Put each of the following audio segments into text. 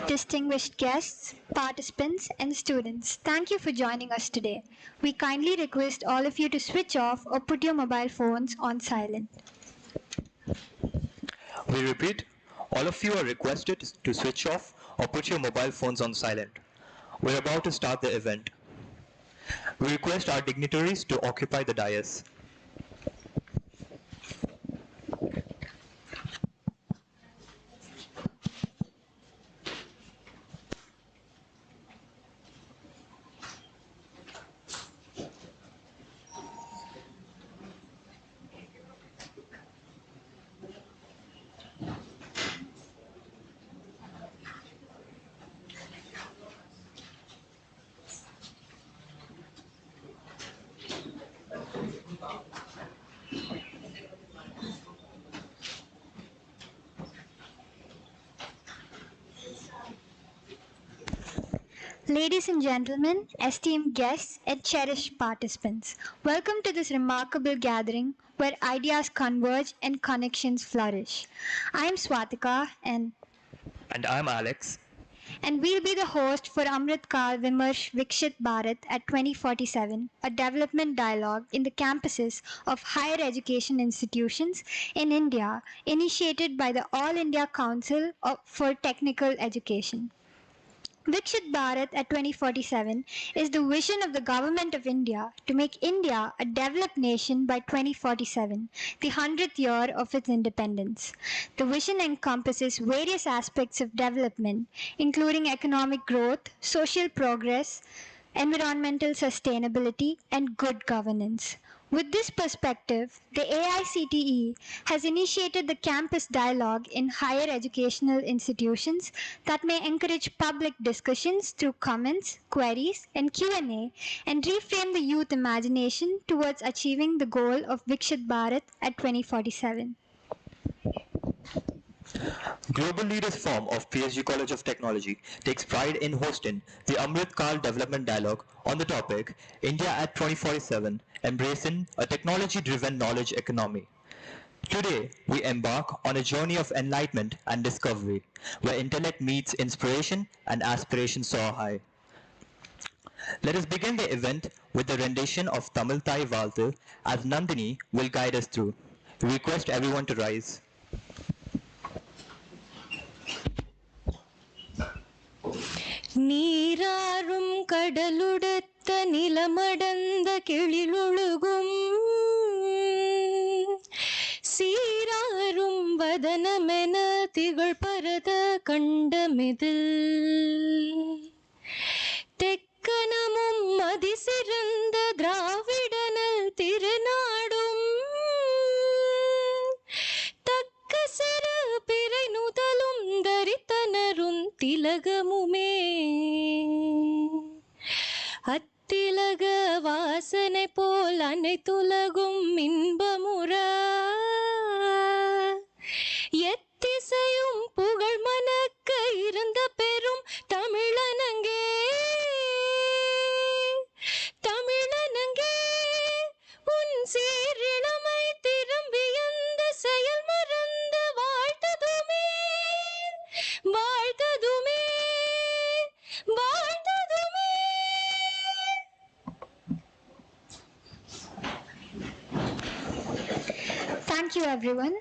Distinguished guests, participants, and students, thank you for joining us today. We kindly request all of you to switch off or put your mobile phones on silent. We repeat, all of you are requested to switch off or put your mobile phones on silent. We're about to start the event. We request our dignitaries to occupy the dais. Ladies and gentlemen, esteemed guests, and cherished participants, welcome to this remarkable gathering where ideas converge and connections flourish. I am Swatika and I'm Alex. we'll be the host for Amrit Kaal-Vimarsh Viksit Bharat at 2047, a development dialogue in the campuses of higher education institutions in India, initiated by the All India Council for Technical Education. Viksit Bharat at 2047 is the vision of the Government of India to make India a developed nation by 2047, the 100th year of its independence. The vision encompasses various aspects of development, including economic growth, social progress, environmental sustainability, and good governance. With this perspective, the AICTE has initiated the campus dialogue in higher educational institutions that may encourage public discussions through comments, queries, and Q&A and reframe the youth imagination towards achieving the goal of Viksit Bharat at 2047. Global Leaders Forum of PSG College of Technology takes pride in hosting the Amrit Kaal Development Dialogue on the topic India at 2047, Embracing a Technology-Driven Knowledge Economy. Today, we embark on a journey of enlightenment and discovery, where intellect meets inspiration and aspiration soar high. Let us begin the event with the rendition of Tamil Thai Valtu as Nandini will guide us through. We request everyone to rise. நீராறும் கடலுடுத்த நிலமடந்த கிளிலொழுகும் சீராறும் வதனமென திகழ் பரத கண்டமிதில் தெக்கணமும் மதிசிறந்த திராவிடனல் திருநாடும் தக்க சிறு பிறை நுதலும் தரித்தனரும் திலகமுமே அத்திலக வாசனை போல் அனைத்துலகும் இன்பமுற எத்திசையும் புகழ் மணக்க இருந்த பெரும் தமிழனங்கே தமிழனங்கே உன் சீரிழமை திரும்பியந்த செயல் மறந்த வாழ்த்ததுமே வாழ்த்ததுமே வாழ்த்ததுமே. Thank you, everyone.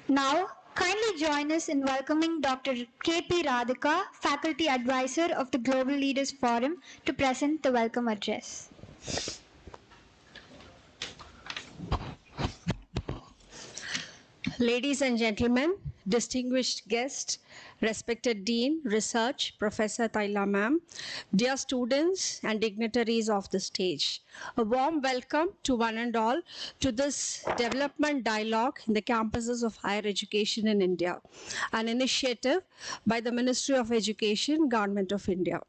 Now, kindly join us in welcoming Dr. K.P. Radhika, Faculty Advisor of the Global Leaders Forum, to present the welcome address. Ladies and gentlemen, distinguished guests, respected Dean, Research, Professor Taila Ma'am, dear students and dignitaries of the stage, a warm welcome to one and all to this development dialogue in the campuses of higher education in India, an initiative by the Ministry of Education, Government of India.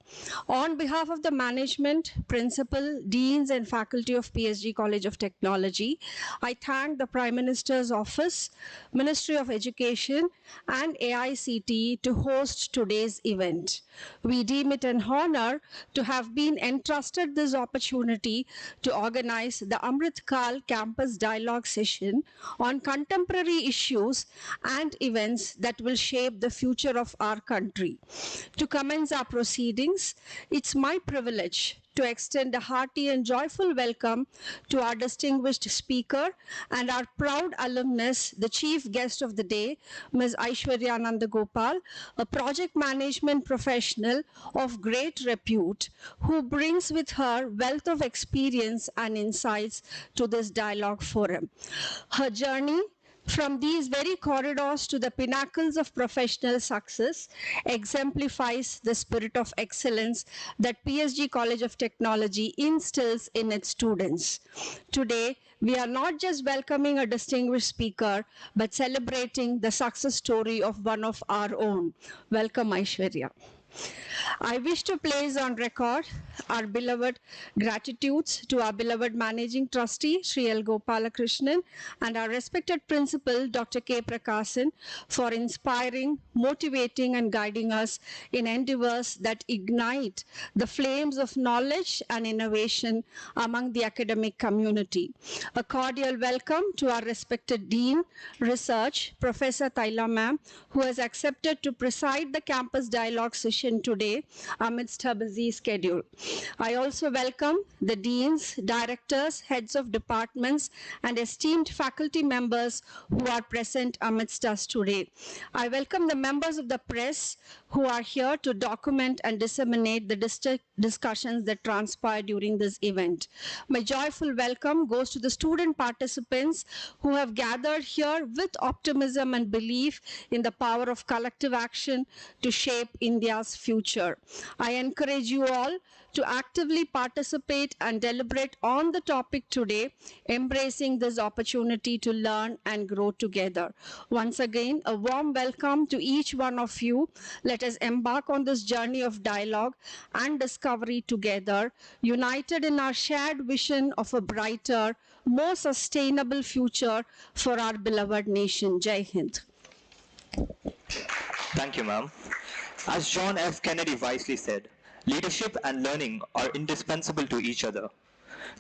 On behalf of the management, principal, deans and faculty of PSG College of Technology, I thank the Prime Minister's Office, Ministry of Education and AICTE to host today's event. We deem it an honor to have been entrusted this opportunity to organize the Amrit Kaal Campus Dialogue session on contemporary issues and events that will shape the future of our country. To commence our proceedings, it's my privilege to extend a hearty and joyful welcome to our distinguished speaker and our proud alumnus, the chief guest of the day, Ms. Aishwarya Nandagopal, a project management professional of great repute who brings with her wealth of experience and insights to this dialogue forum. Her journey from these very corridors to the pinnacles of professional success exemplifies the spirit of excellence that PSG College of Technology instills in its students. Today, we are not just welcoming a distinguished speaker, but celebrating the success story of one of our own. Welcome, Aishwarya. I wish to place on record our beloved gratitudes to our beloved Managing Trustee, Sri L. Gopalakrishnan, and our respected Principal, Dr. K. Prakasan, for inspiring, motivating, and guiding us in endeavors that ignite the flames of knowledge and innovation among the academic community. A cordial welcome to our respected Dean, Research, Professor Taila Ma'am, who has accepted to preside the campus dialogue session today amidst her busy schedule. I also welcome the deans, directors, heads of departments, and esteemed faculty members who are present amidst us today. I welcome the members of the press who are here to document and disseminate the discussions that transpire during this event. My joyful welcome goes to the student participants who have gathered here with optimism and belief in the power of collective action to shape India's future. I encourage you all to actively participate and deliberate on the topic today, embracing this opportunity to learn and grow together. Once again, a warm welcome to each one of you. Let us embark on this journey of dialogue and discovery together, united in our shared vision of a brighter, more sustainable future for our beloved nation. Jai Hind. Thank you, ma'am. As John F. Kennedy wisely said, leadership and learning are indispensable to each other.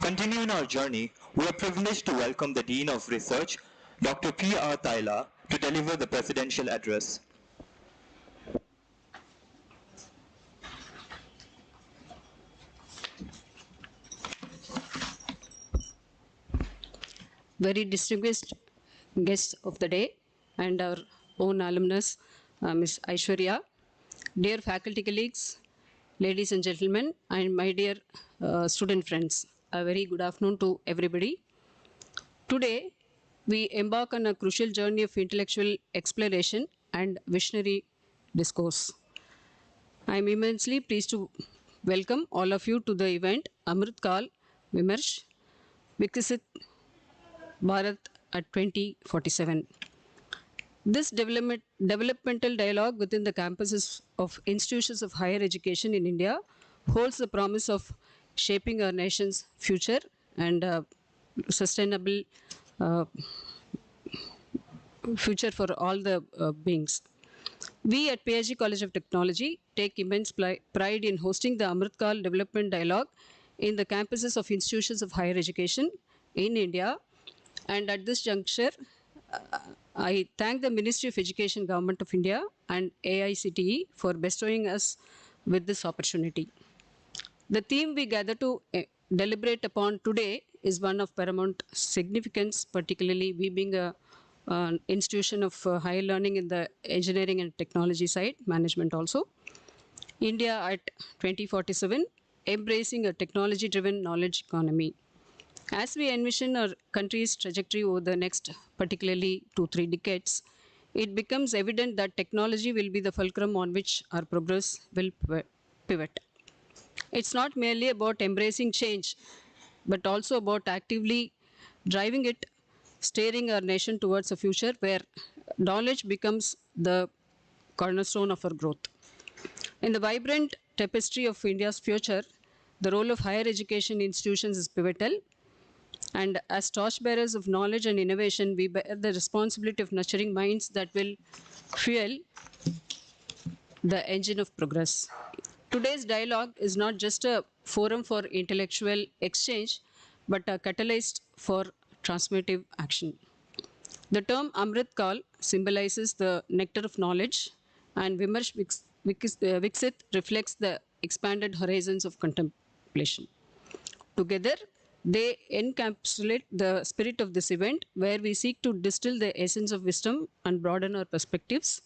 Continuing our journey, we are privileged to welcome the Dean of Research, Dr. P. R. Taila, to deliver the presidential address. Very distinguished guests of the day and our own alumnus, Ms. Aishwarya, dear faculty colleagues, ladies and gentlemen, and my dear student friends, a very good afternoon to everybody. Today, we embark on a crucial journey of intellectual exploration and visionary discourse. I am immensely pleased to welcome all of you to the event Amrit Kaal-Vimarsh, Viksit, Bharat at 2047. This developmental dialogue within the campuses of institutions of higher education in India holds the promise of shaping our nation's future and sustainable future for all the beings. We at PSG College of Technology take immense pride in hosting the Amrit Kaal Development Dialogue in the campuses of institutions of higher education in India. And at this juncture, I thank the Ministry of Education, Government of India and AICTE for bestowing us with this opportunity. The theme we gather to deliberate upon today is one of paramount significance, particularly we being a institution of higher learning in the engineering and technology side, management also. India at 2047, embracing a technology-driven knowledge economy. As we envision our country's trajectory over the next particularly 2-3 decades, it becomes evident that technology will be the fulcrum on which our progress will pivot. It's not merely about embracing change, but also about actively driving it, steering our nation towards a future where knowledge becomes the cornerstone of our growth. In the vibrant tapestry of India's future, the role of higher education institutions is pivotal. And as torchbearers of knowledge and innovation, we bear the responsibility of nurturing minds that will fuel the engine of progress. Today's dialogue is not just a forum for intellectual exchange, but a catalyst for transformative action. The term Amrit Kaal symbolizes the nectar of knowledge, and Viksit reflects the expanded horizons of contemplation. Together, they encapsulate the spirit of this event, where we seek to distill the essence of wisdom and broaden our perspectives.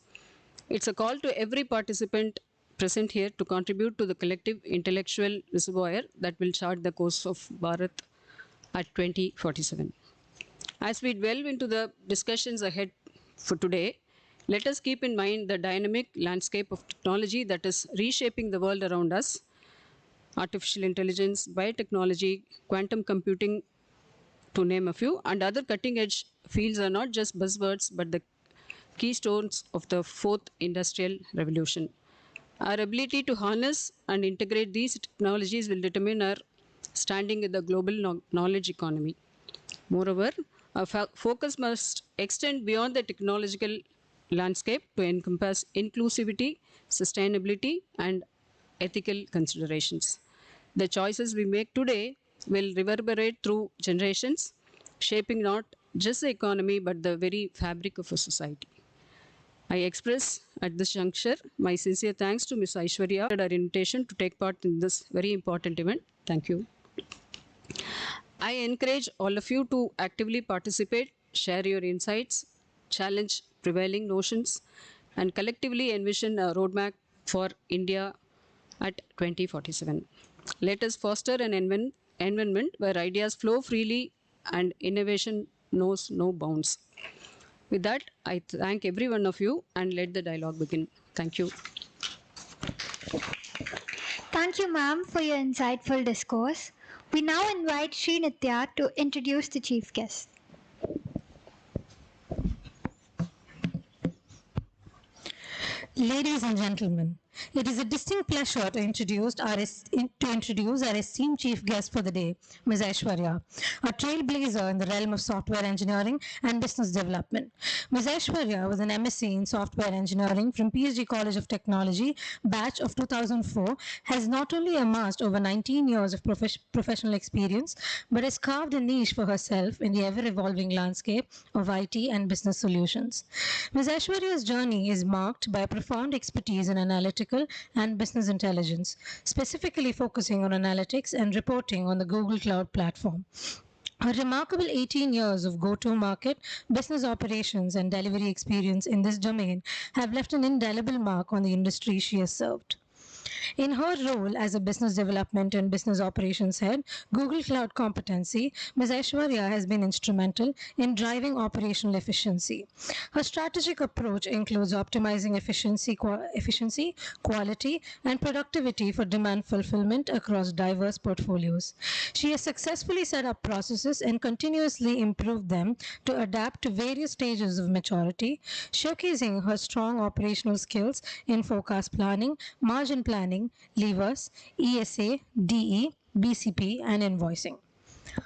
It's a call to every participant present here to contribute to the collective intellectual reservoir that will chart the course of Bharat at 2047. As we delve into the discussions ahead for today, let us keep in mind the dynamic landscape of technology that is reshaping the world around us. Artificial intelligence, biotechnology, quantum computing, to name a few, and other cutting-edge fields are not just buzzwords, but the keystones of the fourth industrial revolution. Our ability to harness and integrate these technologies will determine our standing in the global knowledge economy. Moreover, our focus must extend beyond the technological landscape to encompass inclusivity, sustainability, and ethical considerations. The choices we make today will reverberate through generations, shaping not just the economy but the very fabric of a society. I express at this juncture my sincere thanks to Ms. Aishwarya for our invitation to take part in this very important event. Thank you. I encourage all of you to actively participate, share your insights, challenge prevailing notions, and collectively envision a roadmap for India at 2047. Let us foster an environment where ideas flow freely and innovation knows no bounds. With that, I thank every one of you and let the dialogue begin. Thank you. Thank you, ma'am, for your insightful discourse. We now invite Sri Nitya to introduce the chief guest. Ladies and gentlemen, it is a distinct pleasure to introduce our esteemed chief guest for the day, Ms. Aishwarya, a trailblazer in the realm of software engineering and business development. Ms. Aishwarya was an MSc in software engineering from PSG College of Technology, batch of 2004, has not only amassed over 19 years of professional experience, but has carved a niche for herself in the ever-evolving landscape of IT and business solutions. Ms. Aishwarya's journey is marked by a profound expertise in analytical and business intelligence, specifically focusing on analytics and reporting on the Google Cloud platform. Her remarkable 18 years of go-to-market, business operations, and delivery experience in this domain have left an indelible mark on the industry she has served. In her role as a business development and business operations head, Google Cloud competency, Ms. Aishwarya has been instrumental in driving operational efficiency. Her strategic approach includes optimizing efficiency, quality, and productivity for demand fulfillment across diverse portfolios. She has successfully set up processes and continuously improved them to adapt to various stages of maturity, showcasing her strong operational skills in forecast planning, margin planning, levers, ESA, DE, BCP, and invoicing.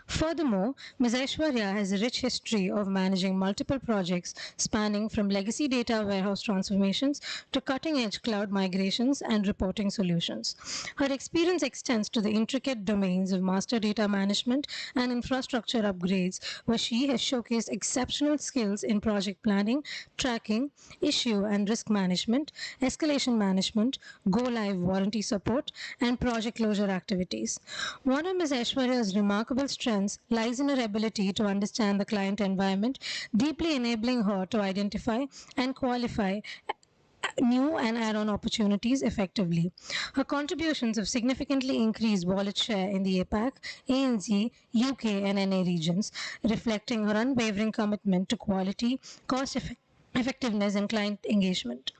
Furthermore, Ms. Aishwarya has a rich history of managing multiple projects spanning from legacy data warehouse transformations to cutting-edge cloud migrations and reporting solutions. Her experience extends to the intricate domains of master data management and infrastructure upgrades, where she has showcased exceptional skills in project planning, tracking, issue and risk management, escalation management, go-live warranty support, and project closure activities. One of Ms. Aishwarya's remarkable strengths lies in her ability to understand the client environment, deeply enabling her to identify and qualify new and add-on opportunities effectively. Her contributions have significantly increased wallet share in the APAC, ANZ, UK, and NA regions, reflecting her unwavering commitment to quality, effectiveness, and client engagement.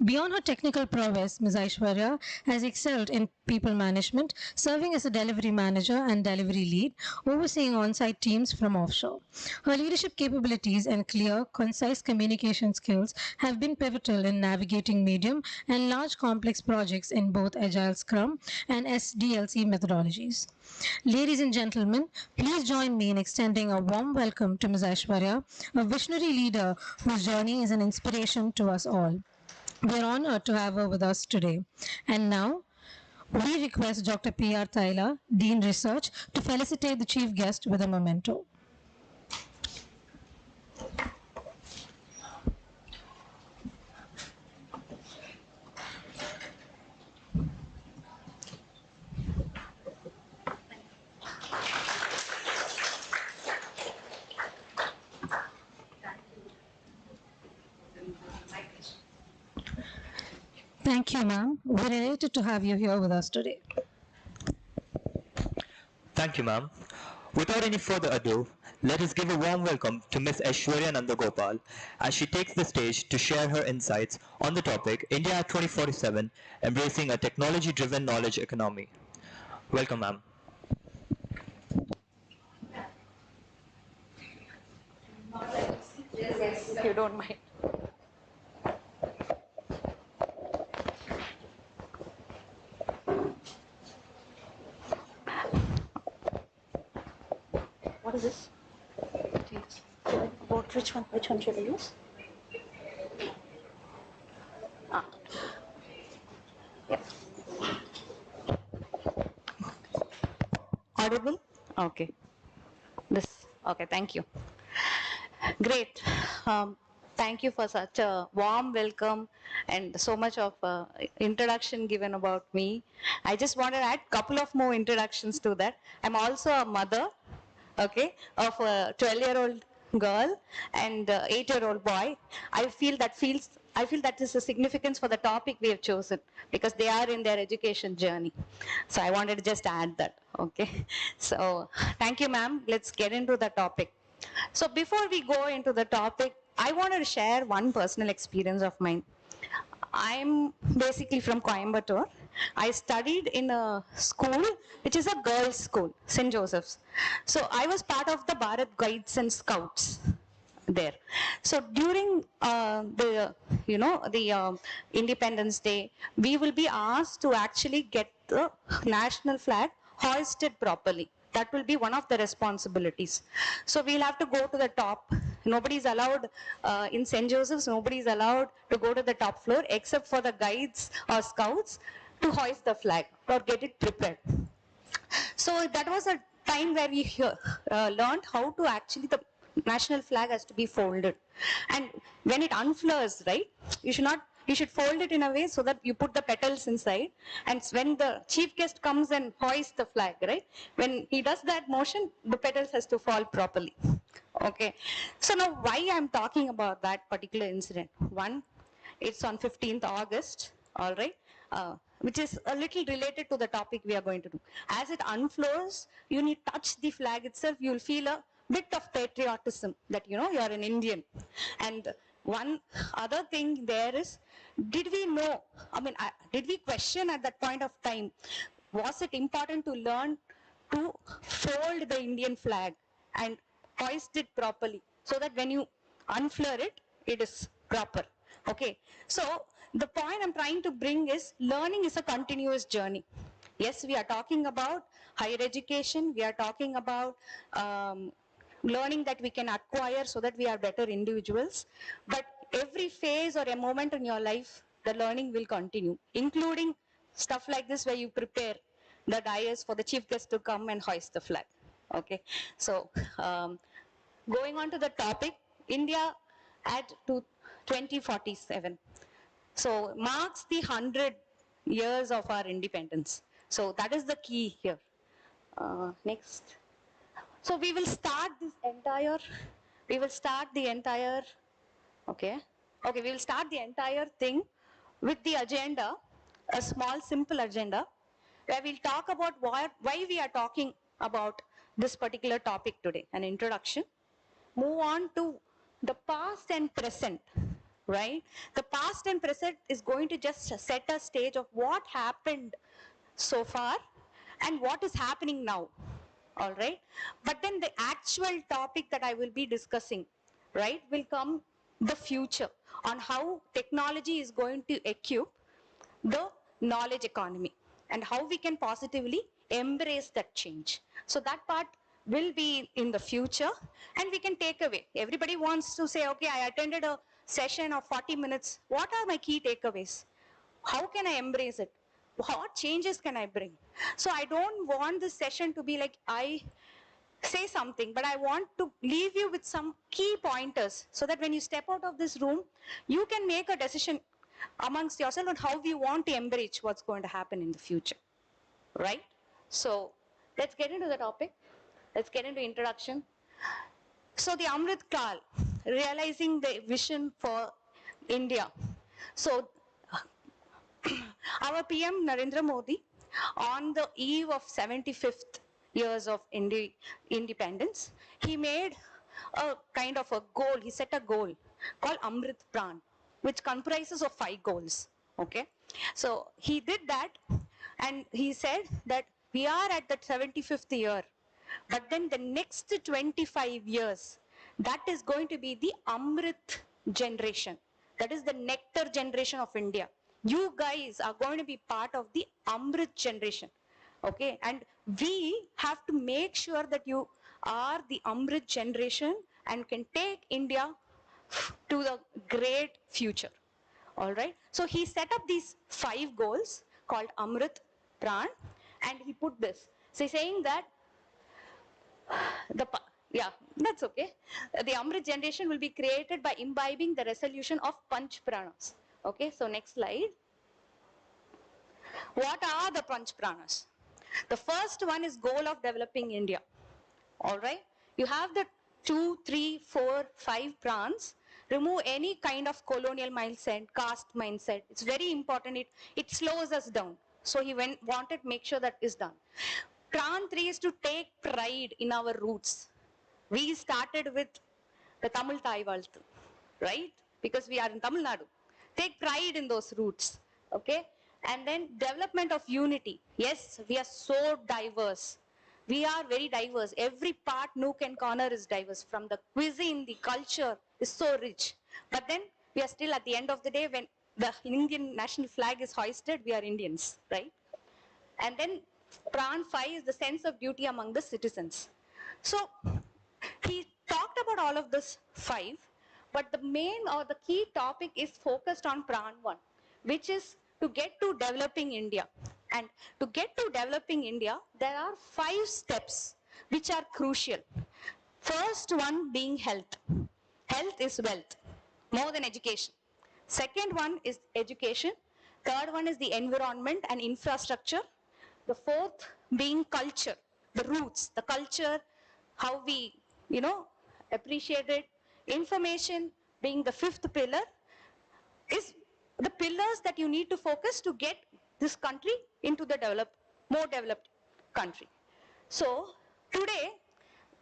Beyond her technical prowess, Ms. Aishwarya has excelled in people management, serving as a delivery manager and delivery lead, overseeing on-site teams from offshore. Her leadership capabilities and clear, concise communication skills have been pivotal in navigating medium and large complex projects in both Agile Scrum and SDLC methodologies. Ladies and gentlemen, please join me in extending a warm welcome to Ms. Aishwarya, a visionary leader whose journey is an inspiration to us all. We are honored to have her with us today. And now, we request Dr. P.R. Taila, Dean Research, to felicitate the chief guest with a memento. Thank you, ma'am. We're delighted to have you here with us today. Thank you, ma'am. Without any further ado, let us give a warm welcome to Ms. Aishwarya Nandagopal as she takes the stage to share her insights on the topic India at 2047, Embracing a Technology-Driven Knowledge Economy. Welcome, ma'am. Yes, if you don't mind. What is this? About which one? Which one should I use? Ah. Yes. Audible? Okay. This. Okay. Thank you. Great. Thank you for such a warm welcome and so much of introduction given about me. I just want to add a couple of more introductions to that. I'm also a mother, okay, of a 12-year-old girl and 8-year-old boy. I feel that is a significance for the topic we have chosen because they are in their education journey. So I wanted to just add that, okay. So thank you, ma'am. Let's get into the topic. So before we go into the topic, I wanted to share one personal experience of mine. I'm basically from Coimbatore. I studied in a school which is a girls' school, St. Joseph's. So I was part of the Bharat Guides and Scouts there. So during the Independence Day, we will be asked to actually get the national flag hoisted properly. That will be one of the responsibilities. So we'll have to go to the top. Nobody's allowed in St. Joseph's, nobody's allowed to go to the top floor except for the guides or scouts to hoist the flag or get it prepared. So that was a time where we learned how to actually, the national flag has to be folded. And when it unfurls, right, you should fold it in a way so that you put the petals inside. And when the chief guest comes and hoists the flag, right, when he does that motion, the petals has to fall properly. Okay. So now why I'm talking about that particular incident? One, it's on 15th August, all right, which is a little related to the topic we are going to do. As it unfurls, you need to touch the flag itself, you'll feel a bit of patriotism that, you know, you're an Indian. And one other thing there is, did we know, did we question at that point of time, was it important to learn to fold the Indian flag and hoist it properly so that when you unfurl it, it is proper? Okay, so the point I'm trying to bring is learning is a continuous journey. Yes, we are talking about higher education, we are talking about learning that we can acquire so that we are better individuals, but every phase or a moment in your life, the learning will continue, including stuff like this where you prepare the dais for the chief guest to come and hoist the flag. Okay, so going on to the topic, India at 2047. So marks the 100 years of our independence. So that is the key here. Next. So we will start we will start the entire thing with the agenda, a small simple agenda, where we'll talk about why we are talking about this particular topic today, an introduction. Move on to the past and present, right? The past and present is going to just set a stage of what happened so far and what is happening now, all right? But then the actual topic that I will be discussing, right, will come the future on how technology is going to equip the knowledge economy and how we can positively embrace that change. So that part will be in the future, and we can take away. Everybody wants to say, okay, I attended a session of 40 minutes. What are my key takeaways? How can I embrace it? What changes can I bring? So I don't want this session to be like I say something, but I want to leave you with some key pointers so that when you step out of this room, you can make a decision amongst yourself on how you want to embrace what's going to happen in the future, right? So let's get into the topic. Let's get into introduction. So the Amrit Kaal, realizing the vision for India. So our PM Narendra Modi, on the eve of 75th years of independence, he made a kind of a goal. He set a goal called Amrit Pran, which comprises of 5 goals. Okay, so he did that, and he said that we are at the 75th year, but then the next 25 years, that is going to be the Amrit generation. That is the nectar generation of India. You guys are going to be part of the Amrit generation. Okay, and we have to make sure that you are the Amrit generation and can take India to the great future. All right. So he set up these 5 goals called Amrit Pran, and he put this. So he's saying that that's okay. The Amrit generation will be created by imbibing the resolution of Panch Pranas. Okay, so next slide. What are the Panch Pranas? The first one is goal of developing India. All right, you have the 2, 3, 4, 5 prans. Remove any kind of colonial mindset, caste mindset. It's very important. It slows us down. So he wanted to make sure that is done. Pran 3 is to take pride in our roots. We started with the Tamil Thai Valthu, right? Because we are in Tamil Nadu. Take pride in those roots, okay? And then development of unity. Yes, we are so diverse. We are very diverse. Every part, nook and corner is diverse. From the cuisine, the culture is so rich. But then we are still at the end of the day, when the Indian national flag is hoisted, we are Indians, right? And then Pran 5 is the sense of duty among the citizens. So he talked about all of this 5, but the main or the key topic is focused on Pran 1, which is to get to developing India. And to get to developing India, there are 5 steps which are crucial. First one being health. Health is wealth, more than education. Second one is education. Third one is the environment and infrastructure. The fourth being culture, the roots, the culture, how we, appreciate it. Information being the 5th pillar, is the pillars that you need to focus to get this country into the more developed country. So today,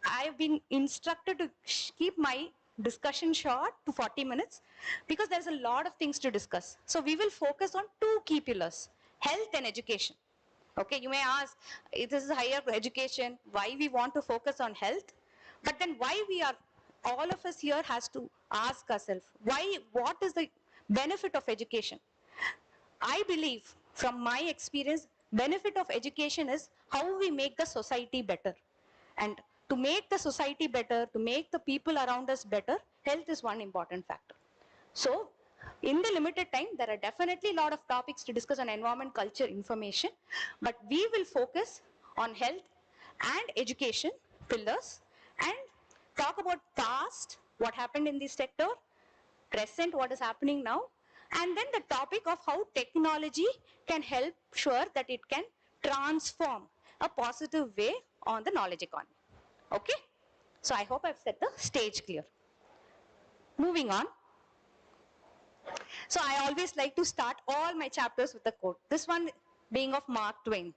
I have been instructed to keep my discussion short to 40 minutes because there's a lot of things to discuss. So we will focus on 2 key pillars, health and education. Okay, you may ask, if this is higher education, why we want to focus on health? But then why all of us here has to ask ourselves, what is the benefit of education? I believe, from my experience, benefit of education is how we make the society better. And to make the society better, to make the people around us better, health is one important factor. So, in the limited time, there are definitely a lot of topics to discuss on environment, culture, information, but we will focus on health and education pillars and talk about past, what happened in this sector, present, what is happening now, and then the topic of how technology can help sure that it can transform a positive way on the knowledge economy. Okay? So I hope I've set the stage clear. Moving on. So I always like to start all my chapters with a quote. This one being of Mark Twain.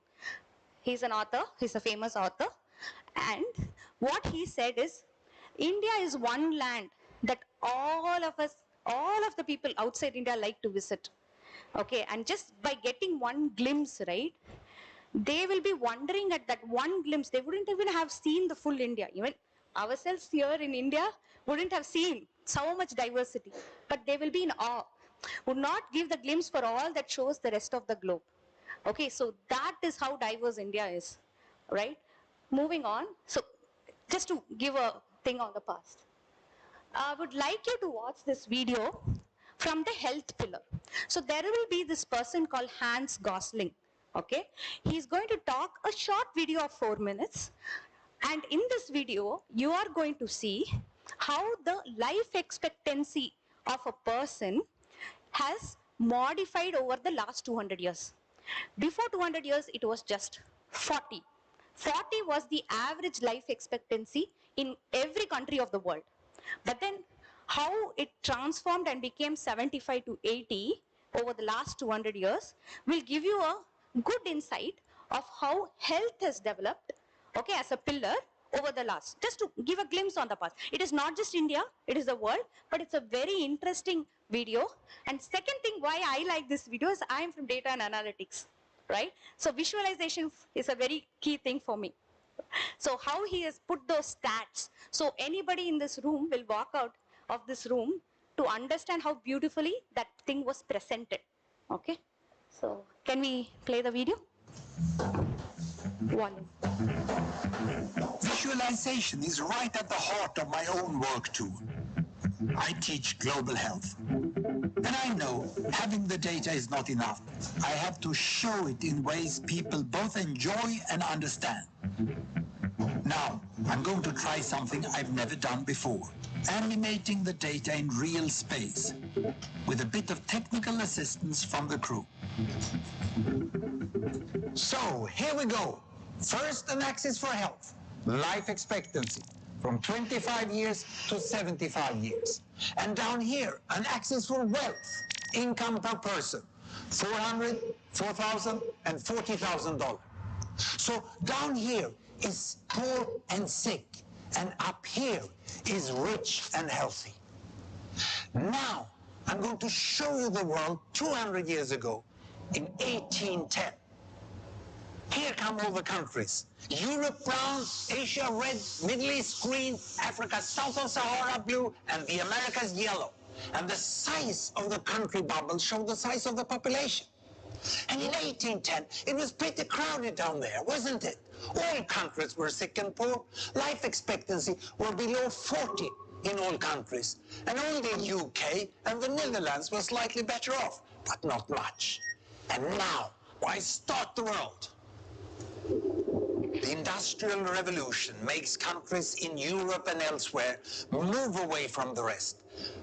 He's an author, he's a famous author. And what he said is, India is one land that all of us, all of the people outside India like to visit. Okay, and just by getting one glimpse, right, they will be wondering at that one glimpse. They wouldn't even have seen the full India. Even ourselves here in India wouldn't have seen so much diversity, but they will be in awe. Would not give the glimpse for all that shows the rest of the globe. Okay, so that is how diverse India is, right? Moving on. So just to give a thing on the past. I would like you to watch this video from the health pillar. So there will be this person called Hans Gosling. Okay, he's going to talk a short video of 4 minutes, and in this video you are going to see how the life expectancy of a person has modified over the last 200 years. Before 200 years it was just 40. 40 was the average life expectancy in every country of the world. But then how it transformed and became 75 to 80 over the last 200 years will give you a good insight of how health has developed, okay, as a pillar over the last, just to give a glimpse on the past. It is not just India, it is the world, but it's a very interesting video. And second thing why I like this video is I am from data and analytics, right? So visualization is a very key thing for me. So how he has put those stats, so anybody in this room will walk out of this room to understand how beautifully that thing was presented. Okay, so can we play the video? Volume. Visualization is right at the heart of my own work too. I teach global health. And I know having the data is not enough. I have to show it in ways people both enjoy and understand. Now, I'm going to try something I've never done before. Animating the data in real space, with a bit of technical assistance from the crew. So, here we go. First, an axis for health, life expectancy, from 25 years to 75 years. And down here, an axis for wealth, income per person, $400, $4,000, and $40,000. So down here is poor and sick, and up here is rich and healthy. Now, I'm going to show you the world 200 years ago, in 1810. Here come all the countries. Europe brown, Asia red, Middle East green, Africa south of Sahara blue, and the Americas yellow. And the size of the country bubbles show the size of the population. And in 1810, it was pretty crowded down there, wasn't it? All countries were sick and poor. Life expectancy were below 40 in all countries. And only UK and the Netherlands were slightly better off, but not much. And now, why start the world? The Industrial Revolution makes countries in Europe and elsewhere move away from the rest.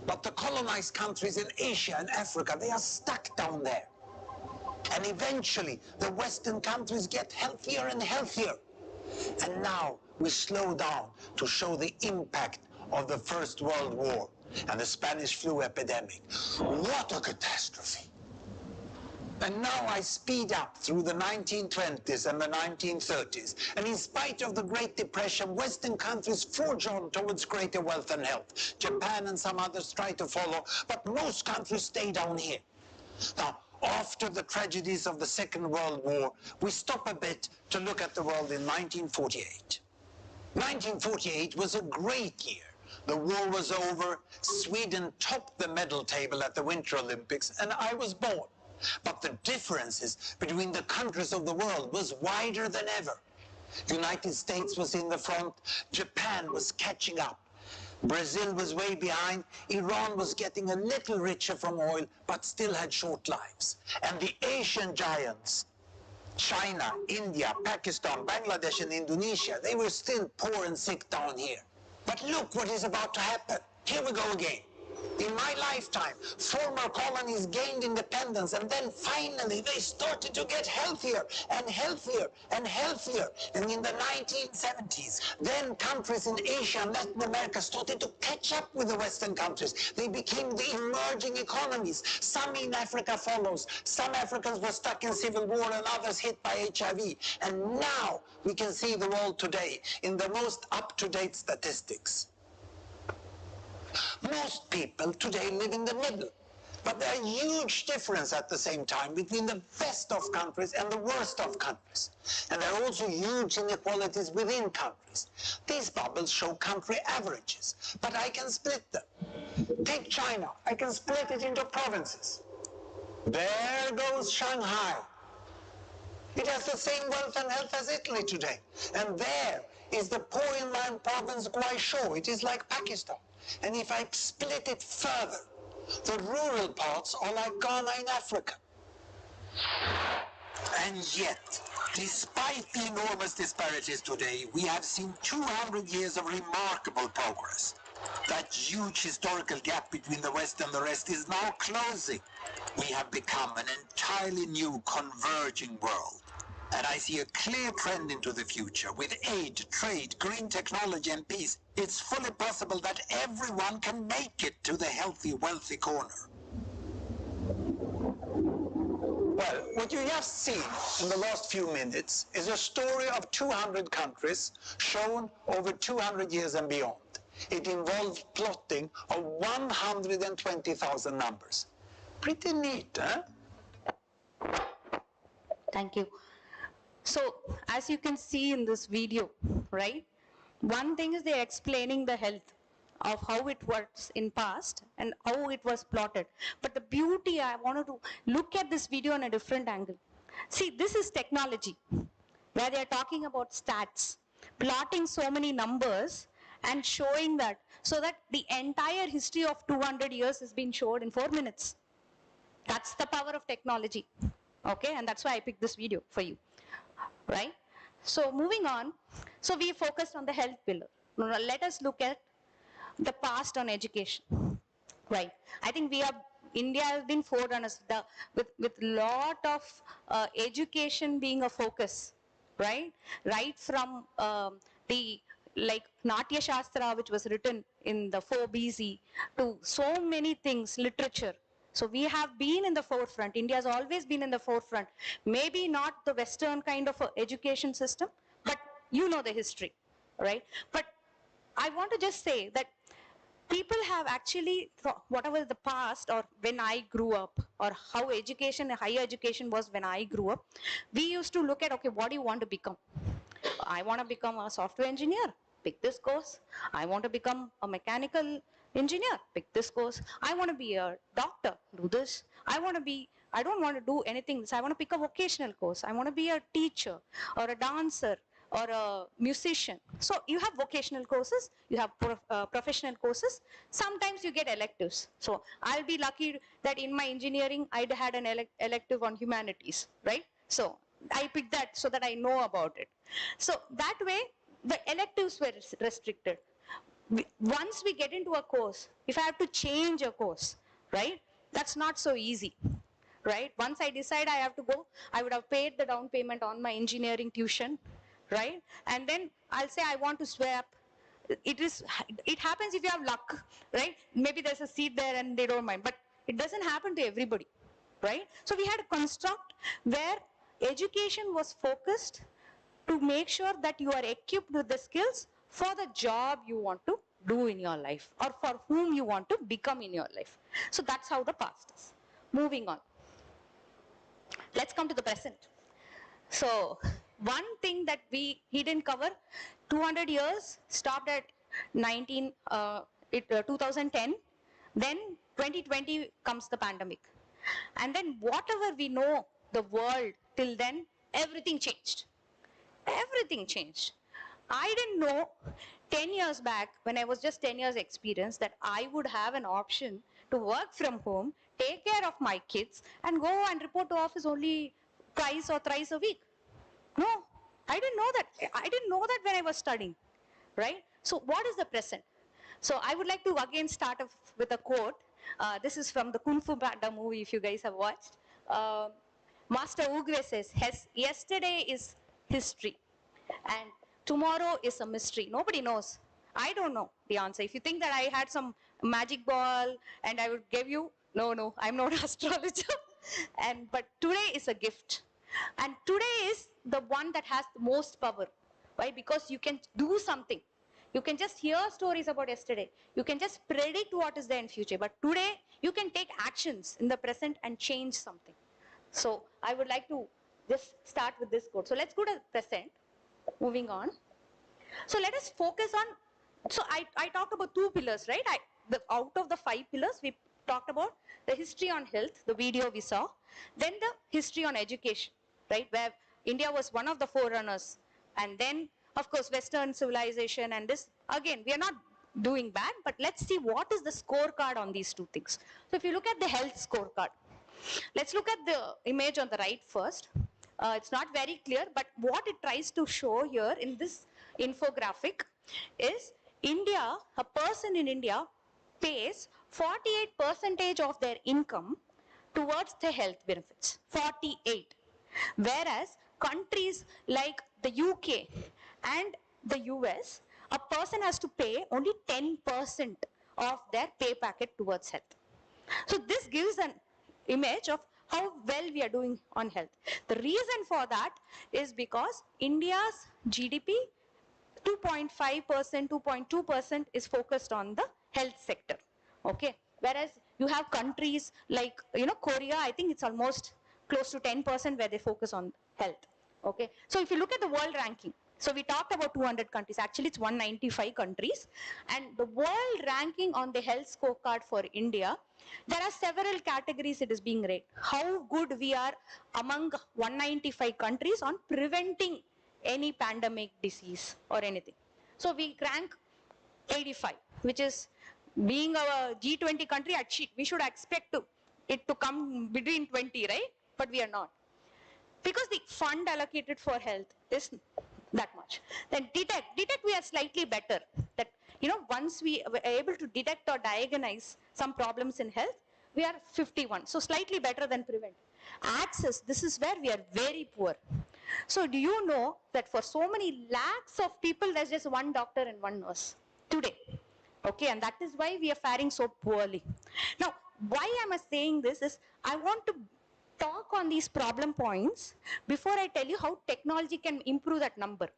But the colonized countries in Asia and Africa, they are stuck down there. And eventually, the Western countries get healthier and healthier. And now we slow down to show the impact of the First World War and the Spanish flu epidemic. What a catastrophe. And now I speed up through the 1920s and the 1930s. And in spite of the Great Depression, Western countries forge on towards greater wealth and health. Japan and some others try to follow, but most countries stay down here. Now, after the tragedies of the Second World War, we stop a bit to look at the world in 1948. 1948 was a great year. The war was over, Sweden topped the medal table at the Winter Olympics, and I was born. But the differences between the countries of the world was wider than ever. The United States was in the front, Japan was catching up. Brazil was way behind, Iran was getting a little richer from oil, but still had short lives. And the Asian giants, China, India, Pakistan, Bangladesh, and Indonesia, they were still poor and sick down here. But look what is about to happen. Here we go again. In my lifetime, former colonies gained independence, and then finally they started to get healthier and healthier and healthier. And in the 1970s, then countries in Asia and Latin America started to catch up with the Western countries. They became the emerging economies. Some in Africa follows. Some Africans were stuck in civil war and others hit by HIV. And now we can see the world today in the most up-to-date statistics. Most people today live in the middle, but there are huge differences at the same time between the best of countries and the worst of countries. And there are also huge inequalities within countries. These bubbles show country averages, but I can split them. Take China, I can split it into provinces. There goes Shanghai. It has the same wealth and health as Italy today. And there is the poor inland province Guizhou. It is like Pakistan. And if I split it further, the rural parts are like Ghana in Africa. And yet, despite the enormous disparities today, we have seen 200 years of remarkable progress. That huge historical gap between the West and the rest is now closing. We have become an entirely new converging world. And I see a clear trend into the future. With aid, trade, green technology and peace, it's fully possible that everyone can make it to the healthy, wealthy corner. Well, what you just seen in the last few minutes is a story of 200 countries shown over 200 years and beyond. It involved plotting of 120,000 numbers. Pretty neat, huh? Thank you. So, as you can see in this video, right, one thing is they're explaining the health of how it works in past and how it was plotted. But the beauty, I wanted to look at this video on a different angle. See, this is technology, where they're talking about stats, plotting so many numbers and showing that, so that the entire history of 200 years has been showed in 4 minutes. That's the power of technology, okay? And that's why I picked this video for you. Right? So moving on, so we focused on the health pillar. Now let us look at the past on education. Right? I think India has been forerunners with lot of education being a focus, right? Right from the like Natya Shastra, which was written in the 4 BC, to so many things, literature. So we have been in the forefront. India has always been in the forefront. Maybe not the Western kind of education system, but you know the history, right? But I want to just say that people have actually, whatever the past or when I grew up, or how education, higher education was when I grew up, we used to look at, okay, what do you want to become? I want to become a software engineer, pick this course. I want to become a mechanical engineer, pick this course. I want to be a doctor, do this. I don't want to do anything. I want to pick a vocational course. I want to be a teacher or a dancer or a musician. So you have vocational courses, you have professional courses. Sometimes you get electives. So I'll be lucky that in my engineering, I had an elective on humanities, right? So I picked that so that I know about it. So that way, the electives were restricted. Once we get into a course, if I have to change a course, right, that's not so easy, right? Once I decide I have to go, I would have paid the down payment on my engineering tuition, right? And then I'll say I want to swap. It happens if you have luck, right? Maybe there's a seat there and they don't mind, but it doesn't happen to everybody, right? So we had a construct where education was focused to make sure that you are equipped with the skills for the job you want to do in your life, or for whom you want to become in your life. So that's how the past is. Moving on. Let's come to the present. So one thing that he didn't cover, 200 years, stopped at 2010, then 2020 comes the pandemic. And then whatever we know, the world till then, everything changed. Everything changed. I didn't know 10 years back, when I was just 10 years experience, that I would have an option to work from home, take care of my kids, and go and report to office only twice or thrice a week. No, I didn't know that. I didn't know that when I was studying, right? So what is the present? So I would like to again start off with a quote. This is from the Kung Fu Panda movie, if you guys have watched. Master Ugre says, yesterday is history and tomorrow is a mystery. Nobody knows. I don't know the answer. If you think that I had some magic ball and I would give you, no, I'm not an astrologer. But today is a gift. And today is the one that has the most power. Why? Because you can do something. You can just hear stories about yesterday. You can just predict what is there in future. But today, you can take actions in the present and change something. So I would like to just start with this quote. So let's go to the present. Moving on. So let us focus on, so I talked about 2 pillars, right? Out of the 5 pillars, we talked about the history on health, the video we saw. Then the history on education, right? Where India was one of the forerunners. And then, of course, Western civilization and this, again, we are not doing bad, but let's see what is the scorecard on these 2 things. So if you look at the health scorecard, let's look at the image on the right first. It's not very clear, but what it tries to show here in this infographic is India, a person in India pays 48% of their income towards the health benefits, 48. Whereas countries like the UK and the US, a person has to pay only 10% of their pay packet towards health. So this gives an image of how well we are doing on health. The reason for that is because India's GDP, 2.5%, 2.2% is focused on the health sector. Okay, whereas you have countries like Korea, I think it's almost close to 10% where they focus on health. Okay, so if you look at the world ranking, so we talked about 200 countries, actually it's 195 countries, and the world ranking on the health scorecard for India, there are several categories it is being rated. How good we are among 195 countries on preventing any pandemic disease or anything. So we rank 85, which is, being a G20 country, we should expect it to come between 20, right? But we are not. Because the fund allocated for health is that much. Then detect we are slightly better. That, once we are able to detect or diagnose some problems in health, we are 51. So slightly better than prevent. Access, this is where we are very poor. So do you know that for so many lakhs of people, there's just one doctor and one nurse today? Okay, and that is why we are faring so poorly. Now, why am I saying this is, I want to talk on these problem points before I tell you how technology can improve that number,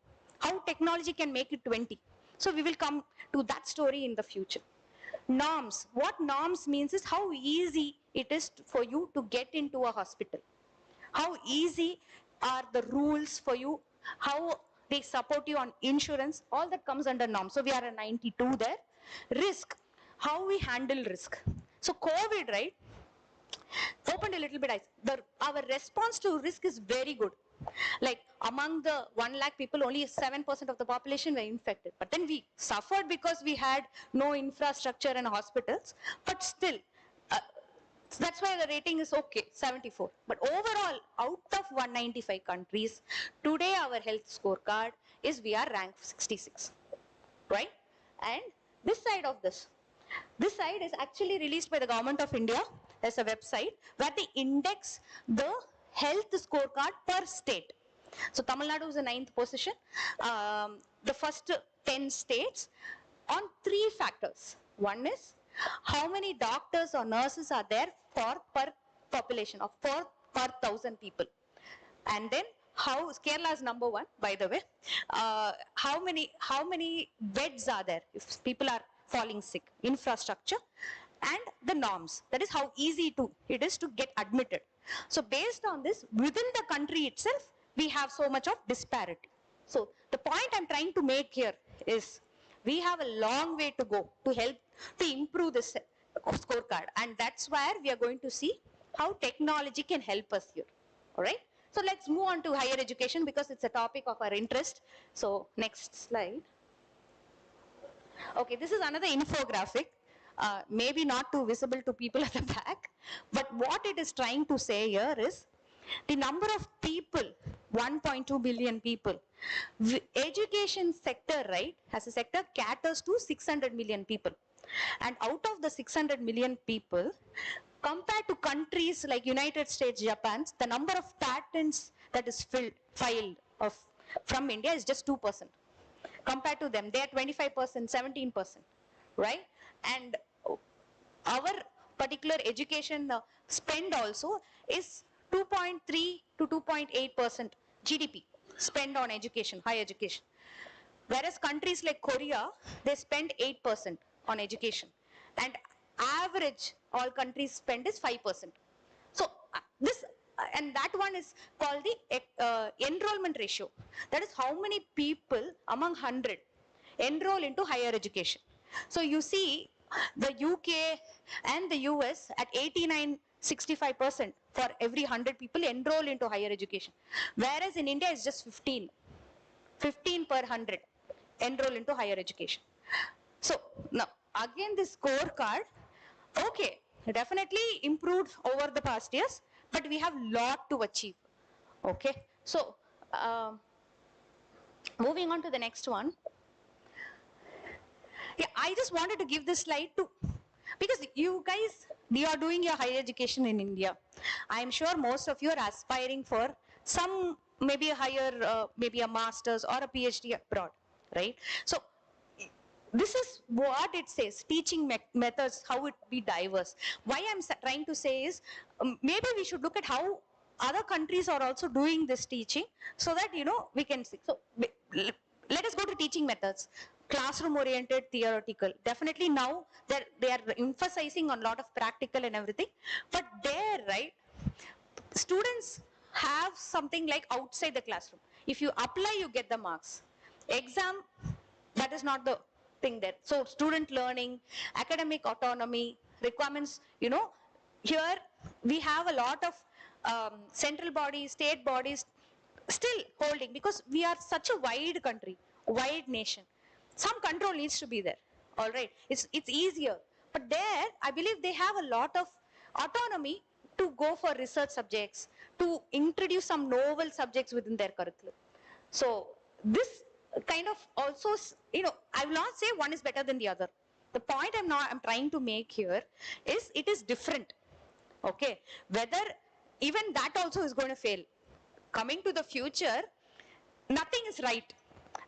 how technology can make it 20. So we will come to that story in the future. Norms, what norms means is how easy it is for you to get into a hospital. How easy are the rules for you, how they support you on insurance, all that comes under norms. So we are a 92 there. Risk, how we handle risk. So COVID, right, opened a little bit eyes. Our response to risk is very good. Like among the 1 lakh people, only 7% of the population were infected. But then we suffered because we had no infrastructure and hospitals. But still, that's why the rating is okay, 74. But overall, out of 195 countries, today our health scorecard is we are ranked 66, right? And this side of this side is actually released by the government of India. There's a website where they index the health scorecard per state. So Tamil Nadu is the 9th position. The first 10 states on 3 factors. One is how many doctors or nurses are there for per population of per 1,000 people. And then how Kerala is number 1, by the way. How many beds are there if people are falling sick, infrastructure, and the norms. That is how easy it is to get admitted. So based on this, within the country itself, we have so much of disparity. So the point I'm trying to make here is we have a long way to go to help to improve this scorecard, and that's where we are going to see how technology can help us here. All right. So let's move on to higher education because it's a topic of our interest. So next slide. Okay, this is another infographic. Maybe not too visible to people at the back, but what it is trying to say here is the number of people 1.2 billion people. Education sector, right, as a sector caters to 600 million people. And out of the 600 million people, compared to countries like United States, Japan, the number of patents that is filed from India is just 2%. Compared to them, they are 25%, 17%, right? And our particular education spend also is 2.3 to 2.8% GDP spend on education, higher education. Whereas countries like Korea, they spend 8% on education. And average all countries spend is 5%. So and that one is called the enrollment ratio. That is how many people among 100 enroll into higher education. So you see the UK and the US at 65% for every 100 people enroll into higher education. Whereas in India it's just 15 per 100 enroll into higher education. So now again this scorecard, okay, definitely improved over the past years, but we have lot to achieve. Okay, so moving on to the next one. Yeah, I just wanted to give this slide to, because you guys, you are doing your higher education in India. I'm sure most of you are aspiring for some, maybe a higher, maybe a master's or a PhD abroad, right? So this is what it says, teaching methods, how it be diverse. Why I'm trying to say is, maybe we should look at how other countries are also doing this teaching, so that, you know, we can see. So let us go to teaching methods. Classroom oriented, theoretical. Definitely now they are emphasizing on a lot of practical and everything. But there, right, students have something like outside the classroom. If you apply, you get the marks. Exam, that is not the thing there. So student learning, academic autonomy, requirements, you know, here we have a lot of central bodies, state bodies still holding, because we are such a wide country, wide nation. Some control needs to be there, all right? It's easier. But there, I believe they have a lot of autonomy to go for research subjects, to introduce some novel subjects within their curriculum. So this kind of also, you know, I will not say one is better than the other. The point I'm trying to make here is it is different, okay? Whether even that also is going to fail. Coming to the future, nothing is right.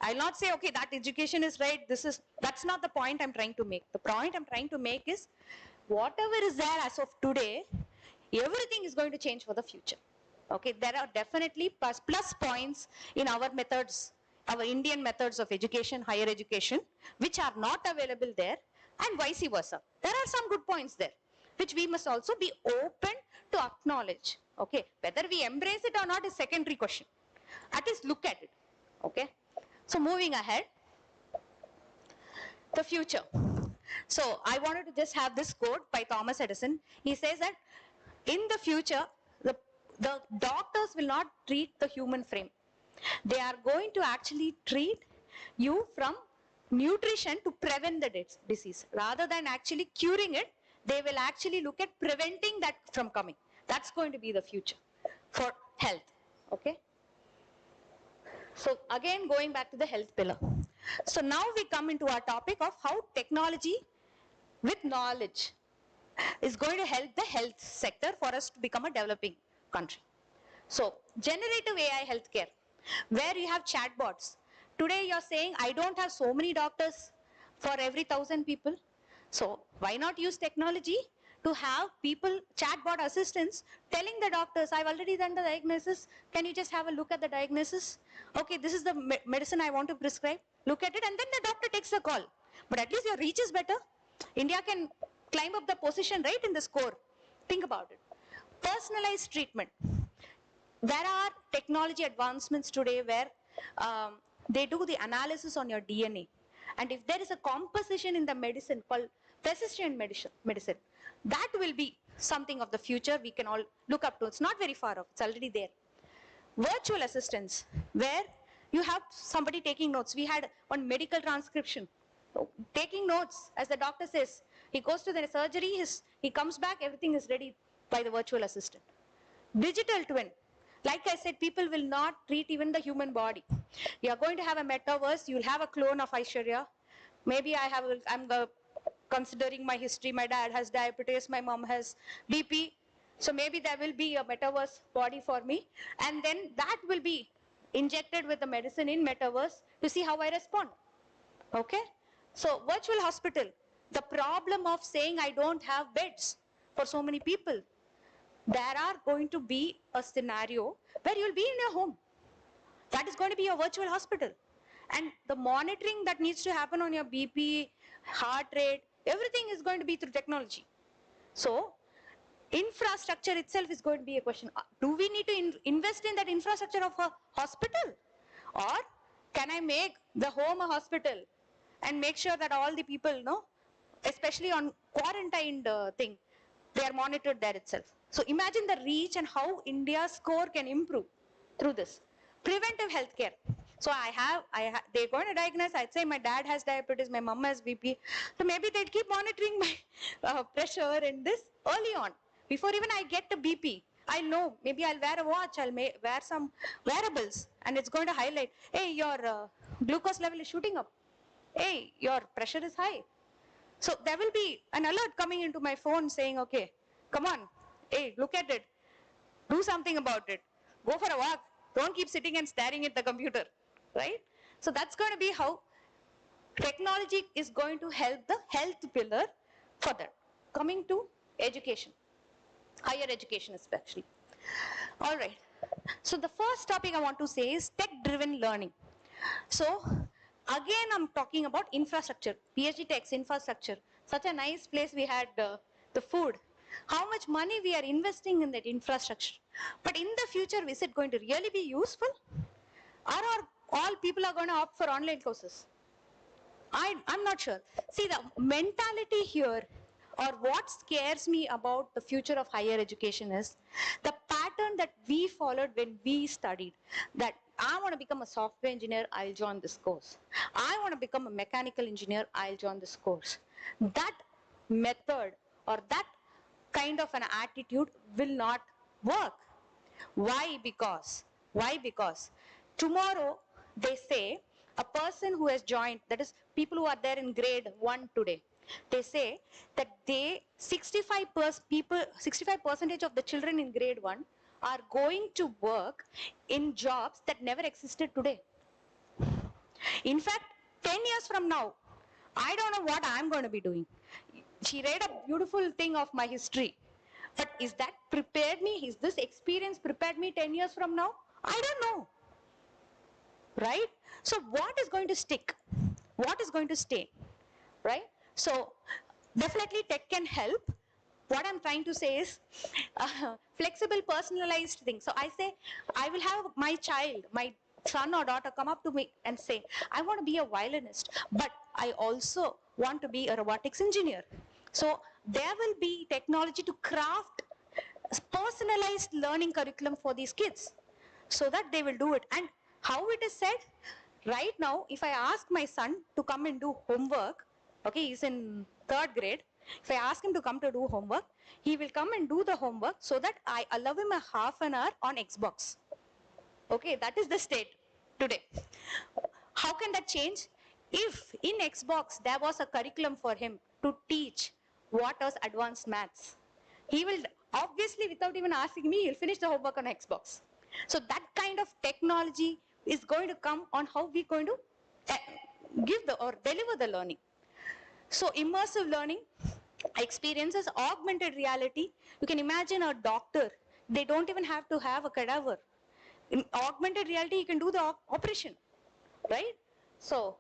I'll not say, okay, that education is right, that's not the point I'm trying to make. The point I'm trying to make is, whatever is there as of today, everything is going to change for the future. Okay, there are definitely plus points in our methods, our Indian methods of education, higher education, which are not available there, and vice versa. There are some good points there, which we must also be open to acknowledge. Okay, whether we embrace it or not is secondary question. At least look at it. Okay, so moving ahead, the future. So I wanted to just have this quote by Thomas Edison. He says that in the future, the doctors will not treat the human frame. They are going to actually treat you from nutrition to prevent the disease. Rather than actually curing it, they will actually look at preventing that from coming. That's going to be the future for health. Okay. So again, going back to the health pillar. So now we come into our topic of how technology with knowledge is going to help the health sector for us to become a developing country. So generative AI healthcare, where you have chatbots. Today you're saying, I don't have so many doctors for every 1,000 people. So why not use technology to have people, chatbot assistants, telling the doctors, I've already done the diagnosis, can you just have a look at the diagnosis? Okay, this is the medicine I want to prescribe. Look at it, and then the doctor takes the call. But at least your reach is better. India can climb up the position, right, in the score. Think about it. Personalized treatment. There are technology advancements today where they do the analysis on your DNA. And if there is a composition in the medicine called precision medicine, that will be something of the future we can all look up to. It's not very far off, it's already there. Virtual assistants, where you have somebody taking notes. We had one medical transcription, taking notes, as the doctor says. He goes to the surgery, he comes back, everything is ready by the virtual assistant. Digital twin, Like I said, people will not treat even the human body. You are going to have a metaverse, you'll have a clone of Aishwarya. Maybe I'm considering my history, my dad has diabetes, my mom has BP. So maybe there will be a metaverse body for me. And then that will be injected with the medicine in metaverse to see how I respond. Okay? So virtual hospital, the problem of saying I don't have beds for so many people. There are going to be a scenario where you'll be in your home. That is going to be your virtual hospital. And the monitoring that needs to happen on your BP, heart rate, everything is going to be through technology. So infrastructure itself is going to be a question. Do we need to invest in that infrastructure of a hospital? Or can I make the home a hospital and make sure that all the people know, especially on quarantined thing, they are monitored there itself. So imagine the reach and how India's score can improve through this. Preventive healthcare. So they're going to diagnose, I'd say my dad has diabetes, my mom has BP. So maybe they'd keep monitoring my pressure and this early on. Before even I get the BP, I'll know, maybe I'll wear a watch, I'll wear some wearables, and it's going to highlight, hey, your glucose level is shooting up. Hey, your pressure is high. So there will be an alert coming into my phone saying, okay, come on, hey, look at it. Do something about it. Go for a walk. Don't keep sitting and staring at the computer, right? So that's going to be how technology is going to help the health pillar for that. Coming to education, higher education especially. All right. So the first topic I want to say is tech-driven learning. So again, I'm talking about infrastructure, PhD Tech's infrastructure. Such a nice place we had the food. How much money we are investing in that infrastructure. But in the future, is it going to really be useful? Or all people are going to opt for online courses? I'm not sure. See, the mentality here, or what scares me about the future of higher education is the pattern that we followed when we studied. That I want to become a software engineer, I'll join this course. I want to become a mechanical engineer, I'll join this course. That method or that kind of an attitude will not work. Why? Because tomorrow they say a person who has joined, that is people who are there in grade 1 today, they say that 65% of the children in grade 1 are going to work in jobs that never existed today. In fact, 10 years from now, I don't know what I'm going to be doing. She read a beautiful thing of my history. But is that prepared me? Is this experience prepared me 10 years from now? I don't know. Right? So what is going to stick? What is going to stay? Right? So definitely tech can help. What I'm trying to say is flexible, personalized things. So I say, I will have my child, my son or daughter come up to me and say, I want to be a violinist, but I also want to be a robotics engineer. So there will be technology to craft personalized learning curriculum for these kids so that they will do it. And how it is said, right now, if I ask my son to come and do homework, okay, he's in 3rd grade, if I ask him to come to do homework, he will come and do the homework so that I allow him a half an hour on Xbox. Okay, that is the state today. How can that change? If in Xbox there was a curriculum for him to teach what was advanced maths, he will obviously, without even asking me, he'll finish the homework on Xbox. So that kind of technology is going to come on how we're going to give or deliver the learning. So immersive learning, experiences, augmented reality. You can imagine a doctor, they don't even have to have a cadaver. In augmented reality, you can do the operation, right? So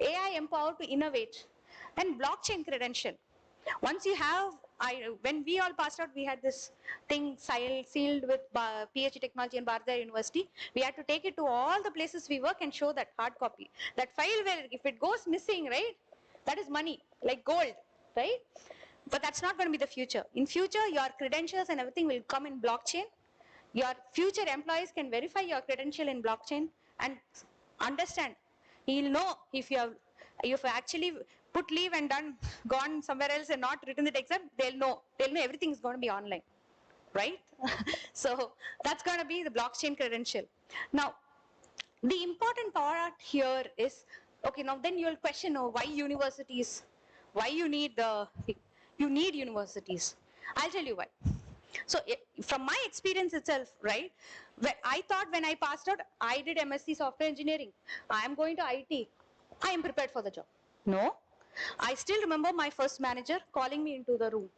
AI empowered to innovate. And blockchain credential. Once you have, when we all passed out, we had this thing sealed with PhD technology in Bharat University. We had to take it to all the places we work and show that hard copy. That file where if it goes missing, right, that is money, like gold, right? But that's not going to be the future. In future, your credentials and everything will come in blockchain. Your future employees can verify your credential in blockchain and understand. He'll know if you actually put leave and gone somewhere else and not written the exam, they'll know everything is going to be online. right? So that's going to be the blockchain credential. Now, the important part here is, okay, now then you'll question, oh, why universities? Why you need universities? I'll tell you why. So from my experience itself, right, I thought when I passed out, I did MSc software engineering, I am going to IT, I am prepared for the job. No, I still remember my first manager calling me into the room.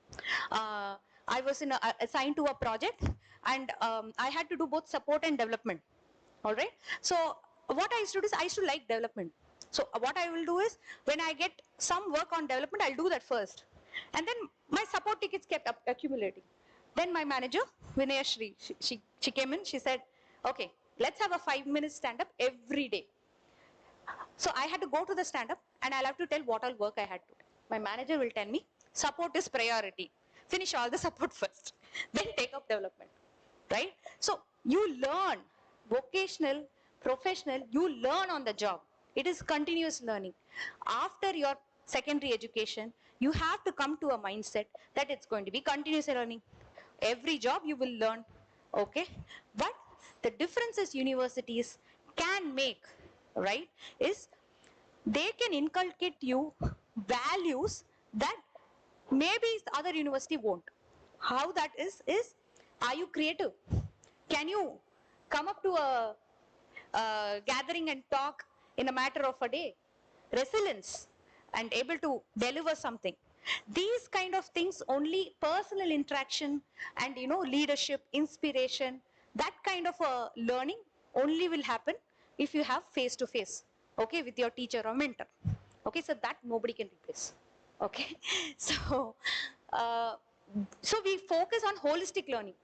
I was assigned to a project, and I had to do both support and development. All right. So what I used to do is I used to like development. So what I will do is, when I get some work on development, I'll do that first, and then my support tickets kept accumulating. Then my manager, Vinaya Shri, she came in. She said, "Okay, let's have a 5-minute stand-up every day." So I had to go to the stand-up, and I'll have to tell what all work I had to do. My manager will tell me, support is priority. Finish all the support first, then take up development, right? So you learn, vocational, professional, you learn on the job. It is continuous learning. After your secondary education, you have to come to a mindset that it's going to be continuous learning. Every job you will learn, okay? But the difference is universities can make, right, is they can inculcate you values that maybe other university won't. How that is, are you creative? Can you come up to a gathering and talk in a matter of a day? Resilience and able to deliver something. These kind of things, only personal interaction and leadership, inspiration, that kind of a learning only will happen if you have face to face, okay, with your teacher or mentor. Okay, so that nobody can replace. Okay, so so we focus on holistic learning,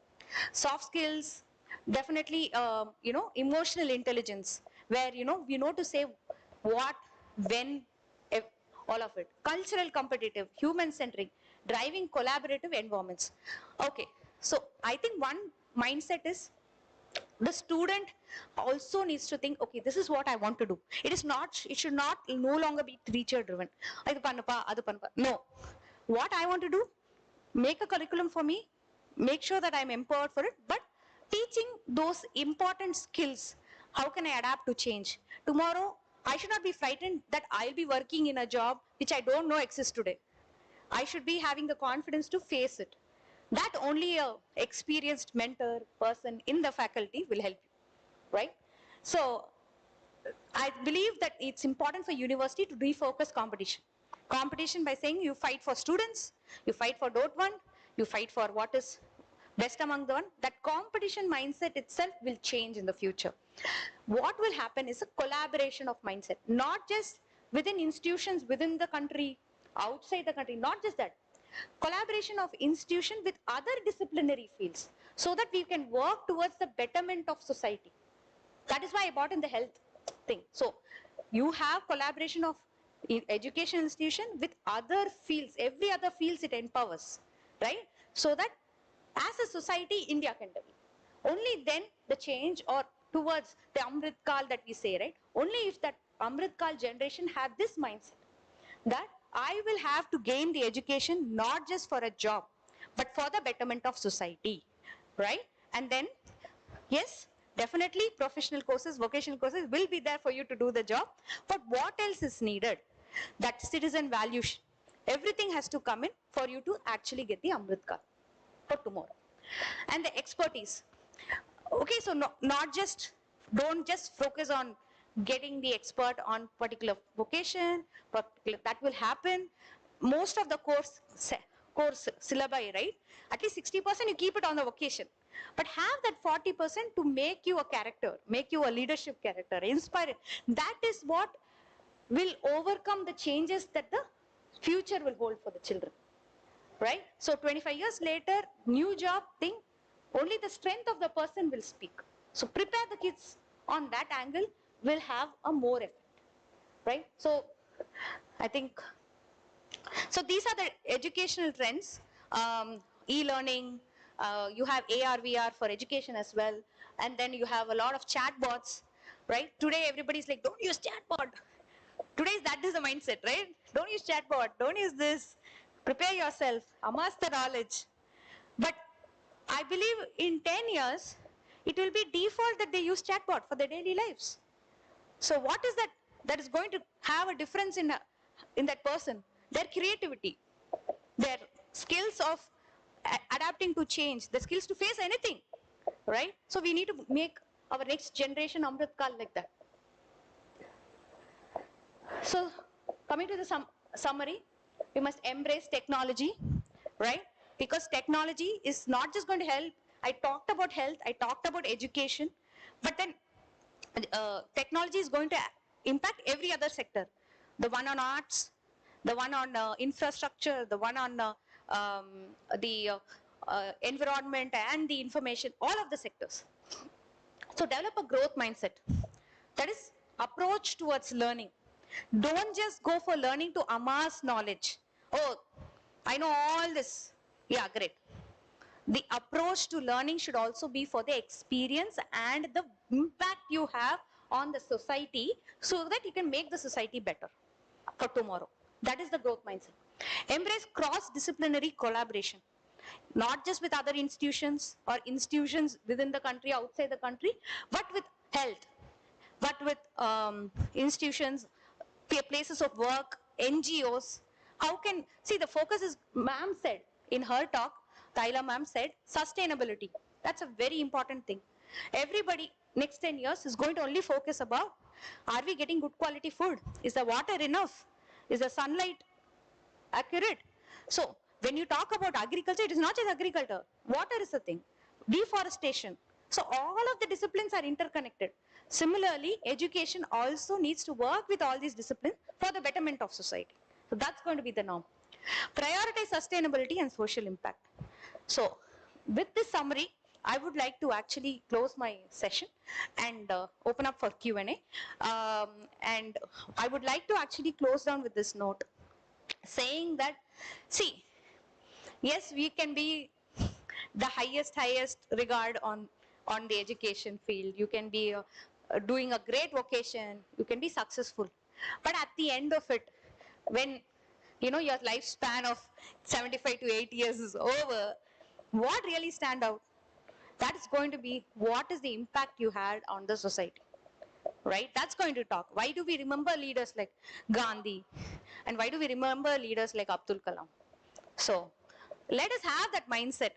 soft skills, definitely emotional intelligence, where we know to say what, when, if, all of it. Cultural, competitive, human centric, driving collaborative environments. Okay, so I think one mindset is, the student also needs to think, okay, this is what I want to do. It should not no longer be teacher driven. No, what I want to do, make a curriculum for me, make sure that I'm empowered for it, but teaching those important skills. How can I adapt to change? Tomorrow, I should not be frightened that I'll be working in a job which I don't know exists today. I should be having the confidence to face it. That only a experienced mentor person in the faculty will help you, right? So I believe that it's important for university to refocus competition. Competition by saying you fight for students, you fight for dot one, you fight for what is best among the one. That competition mindset itself will change in the future. What will happen is a collaboration of mindset, not just within institutions within the country, outside the country, not just that. Collaboration of institution with other disciplinary fields, so that we can work towards the betterment of society. That is why I brought in the health thing. So you have collaboration of education institution with other fields, every other fields it empowers, right? So that as a society, India can develop. Only then the change, or towards the Amrit Kaal that we say, right? Only if that Amrit Kaal generation have this mindset, that I will have to gain the education not just for a job, but for the betterment of society, right? And then, yes, definitely professional courses, vocational courses will be there for you to do the job, but what else is needed? That citizen value, everything has to come in for you to actually get the Amrit Kaal for tomorrow. And the expertise. Okay, so don't just focus on getting the expert on particular vocation, that will happen. Most of the course syllabi, right? At least 60% you keep it on the vocation. But have that 40% to make you a character, make you a leadership character, inspire. That is what will overcome the changes that the future will hold for the children. Right? So 25 years later, new job thing, only the strength of the person will speak. So prepare the kids on that angle, will have a more effect. Right? So I think, so these are the educational trends. E-learning, you have AR, VR for education as well. And then you have a lot of chatbots, right? Today everybody's like, don't use chatbot. Today that is the mindset, right? Don't use chatbot, don't use this. Prepare yourself, amass the knowledge. But I believe in 10 years, it will be default that they use chatbot for their daily lives. So what is that is going to have a difference in that person? Their creativity, their skills of adapting to change, the skills to face anything, right? So we need to make our next generation Amrit Kaal like that. So coming to the summary, we must embrace technology, right? Because technology is not just going to help. I talked about health, I talked about education, but then technology is going to impact every other sector. The one on arts, the one on infrastructure, the one on the environment and the information, all of the sectors. So develop a growth mindset. That is approach towards learning. Don't just go for learning to amass knowledge. Oh, I know all this. Yeah, great. The approach to learning should also be for the experience and the impact you have on the society so that you can make the society better for tomorrow. That is the growth mindset. Embrace cross-disciplinary collaboration, not just with other institutions or institutions within the country, outside the country, but with health, but with institutions, places of work, NGOs. How can, see, the focus is, ma'am said in her talk, Taila ma'am said, sustainability. That's a very important thing. Everybody next 10 years is going to only focus about, are we getting good quality food? Is the water enough? Is the sunlight accurate? So when you talk about agriculture, it is not just agriculture. Water is the thing. Deforestation. So all of the disciplines are interconnected. Similarly, education also needs to work with all these disciplines for the betterment of society. So that's going to be the norm. Prioritize sustainability and social impact. So with this summary, I would like to actually close my session and open up for Q&A. And I would like to actually close down with this note, saying that, see, yes, we can be the highest regard on the education field. You can be doing a great vocation. You can be successful. But at the end of it, when your lifespan of 75 to 80 years is over, what really stand out? That is going to be what is the impact you had on the society, right? That's going to talk. Why do we remember leaders like Gandhi? And why do we remember leaders like Abdul Kalam? So let us have that mindset,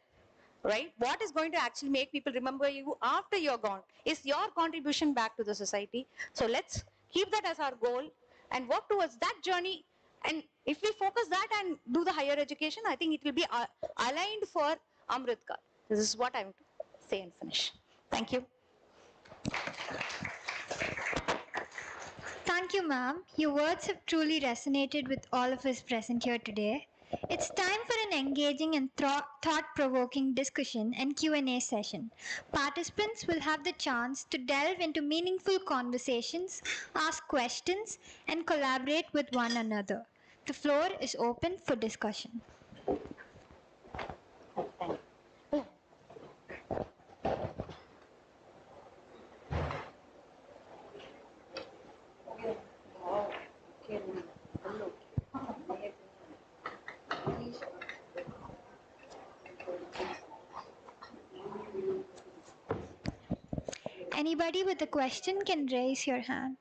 right? What is going to actually make people remember you after you're gone is your contribution back to the society. So let's keep that as our goal and work towards that journey. And if we focus that and do the higher education, I think it will be aligned for Amrit Kaal. This is what I want to say and finish. Thank you. Thank you, ma'am. Your words have truly resonated with all of us present here today. It's time for an engaging and thought-provoking discussion and Q&A session. Participants will have the chance to delve into meaningful conversations, ask questions, and collaborate with one another. The floor is open for discussion. Anybody with a question can raise your hand.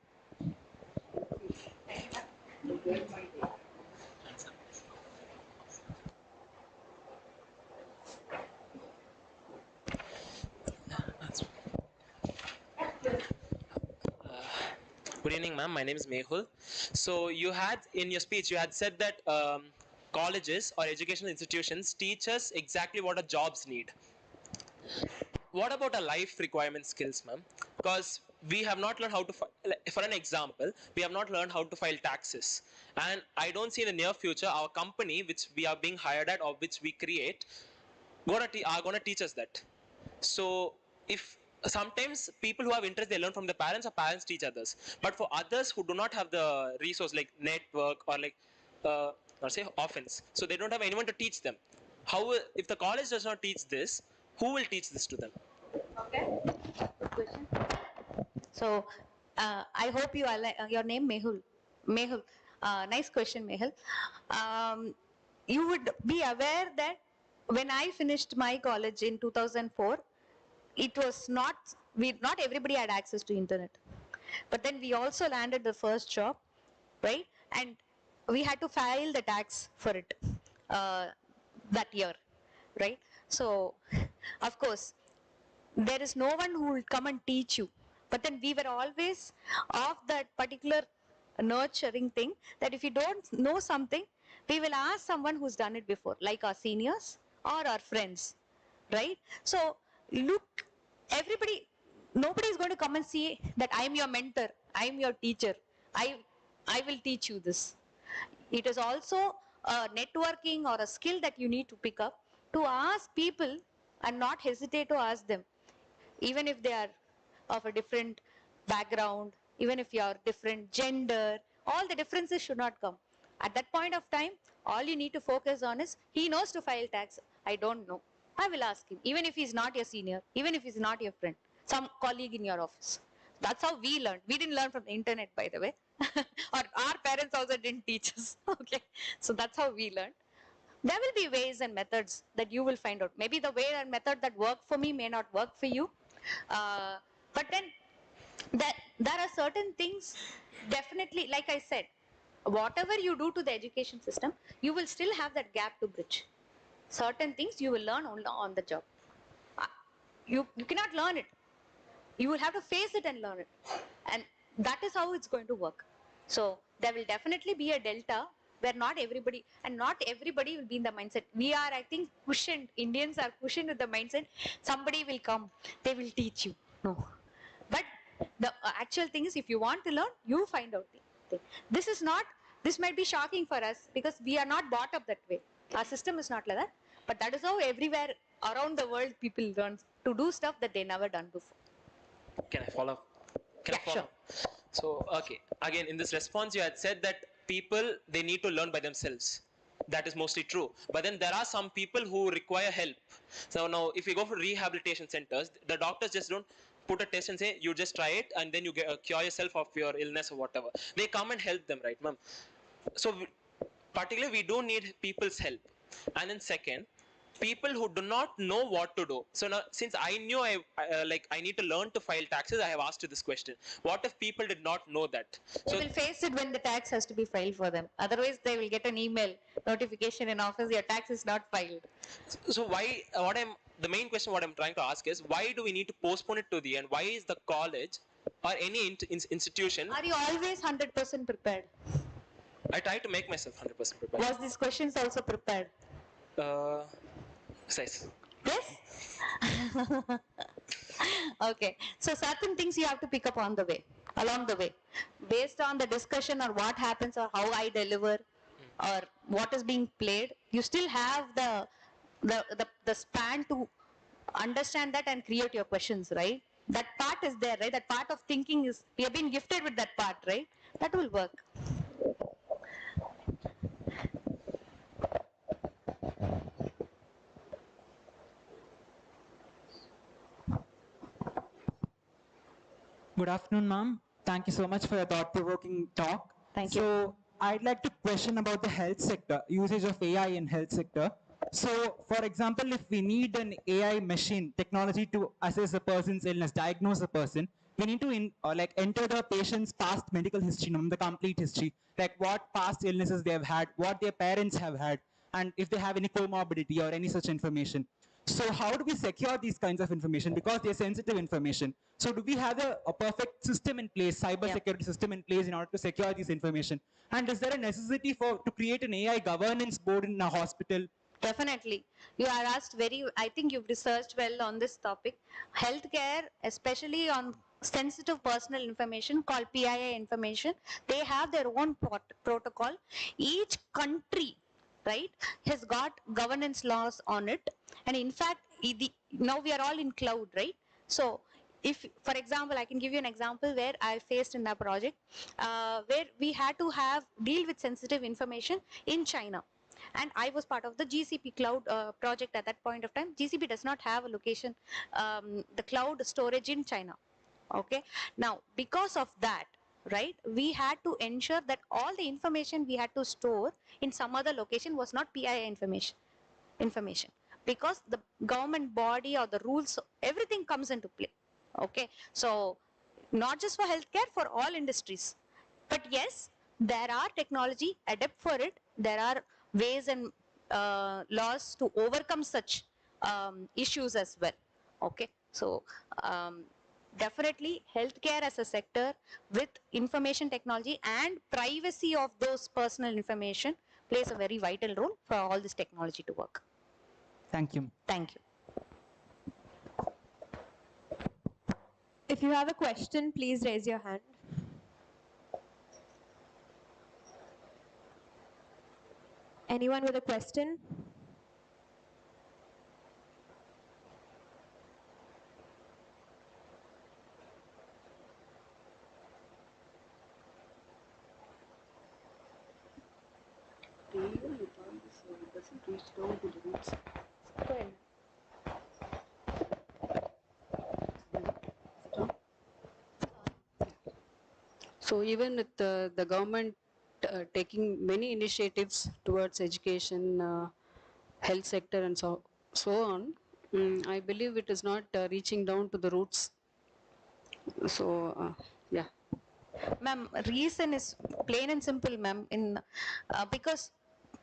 Good evening, ma'am. My name is Mehul. So you had, in your speech, you had said that colleges or educational institutions teach us exactly what our jobs need. What about our life requirement skills, ma'am? Because we have not learned how to, for an example, we have not learned how to file taxes. And I don't see in the near future our company, which we are being hired at or which we create, are going to teach us that. So if sometimes people who have interest, they learn from the parents, or parents teach others. But for others who do not have the resource like network or like or say offense, so they don't have anyone to teach them. How, if the college does not teach this, who will teach this to them? Okay, good question. So I hope you are your name Mehul. Nice question, Mehul. You would be aware that when I finished my college in 2004, it was not everybody had access to internet. But then we also landed the first job, right? And we had to file the tax for it uh, that year, right? So, of course, there is no one who will come and teach you. But then we were always of that particular nurturing thing that if you don't know something, we will ask someone who's done it before, like our seniors or our friends, right? So look, everybody, nobody is going to come and say that I am your mentor, I am your teacher, I, I will teach you this. It is also a networking or a skill that you need to pick up to ask people and not hesitate to ask them, even if they are of a different background, even if you are different gender, all the differences should not come. At that point of time, all you need to focus on is, he knows to file tax, I don't know. I will ask him, even if he's not your senior, even if he's not your friend, some colleague in your office. That's how we learned. We didn't learn from the internet, by the way. Or our parents also didn't teach us. Okay. So that's how we learned. There will be ways and methods that you will find out. Maybe the way and method that worked for me may not work for you. But then there are certain things, definitely, like I said, whatever you do to the education system, you will still have that gap to bridge. Certain things you will learn only on the job. You cannot learn it. You will have to face it and learn it. And that is how it's going to work. So there will definitely be a delta where not everybody will be in the mindset. We are, I think, cushioned. Indians are cushioned with the mindset. Somebody will come, they will teach you. No. But the actual thing is, if you want to learn, you find out the thing. This might be shocking for us because we are not brought up that way. Our system is not like that. But that is how everywhere around the world people learn to do stuff that they never done before. Can I follow? Can I follow? Sure. So, okay. Again, in this response, you had said that people, they need to learn by themselves. That is mostly true. But then there are some people who require help. So now, if you go for rehabilitation centers, the doctors just don't put a test and say, you just try it and then you cure yourself of your illness or whatever. They come and help them, right, ma'am? So, particularly, we do need people's help. And then second, people who do not know what to do. So now, since I knew I need to learn to file taxes, I have asked you this question. What if people did not know that? They will face it when the tax has to be filed for them. Otherwise, they will get an email notification in office, your tax is not filed. So why? The main question what I'm trying to ask is, why do we need to postpone it to the end? Why is the college or any institution? Are you always 100% prepared? I try to make myself 100% prepared. Was these questions also prepared? Size. Yes? Okay. So certain things you have to pick up on the way, along the way. Based on the discussion or what happens or how I deliver or what is being played, you still have the span to understand that and create your questions, right? That part is there, right? That part of thinking is, we have been gifted with that part, right? That will work. Good afternoon, ma'am. Thank you so much for your thought-provoking talk. Thank you. So I'd like to question about the health sector, usage of AI in health sector. So for example, if we need an AI machine technology to assess a person's illness, diagnose a person, we need to enter the patient's past medical history, the complete history, like what past illnesses they have had, what their parents have had, and if they have any comorbidity or any such information. So how do we secure these kinds of information, because they're sensitive information? So do we have a perfect system in place, cyber security system in place in order to secure this information? And is there a necessity to create an AI governance board in a hospital? Definitely. You are asked I think you've researched well on this topic. Healthcare, especially on sensitive personal information called PII information, they have their own protocol. Each country, right, has got governance laws on it. And in fact, now we are all in cloud, right? So if, for example, I can give you an example where I faced in a project where we had to deal with sensitive information in China. And I was part of the GCP cloud project at that point of time. GCP does not have a location, the cloud storage in China. Okay. Now, because of that, right, we had to ensure that all the information we had to store in some other location was not PII information. because the government body or the rules, everything comes into play. Okay, so not just for healthcare, for all industries. But yes, there are technology adapt for it. There are ways and laws to overcome such issues as well. Okay, so definitely healthcare as a sector with information technology and privacy of those personal information plays a very vital role for all this technology to work. Thank you. Thank you. If you have a question, please raise your hand. Anyone with a question? So even with the government taking many initiatives towards education, health sector and so on, I believe it is not reaching down to the roots. So yeah. Ma'am, reason is plain and simple, ma'am, in because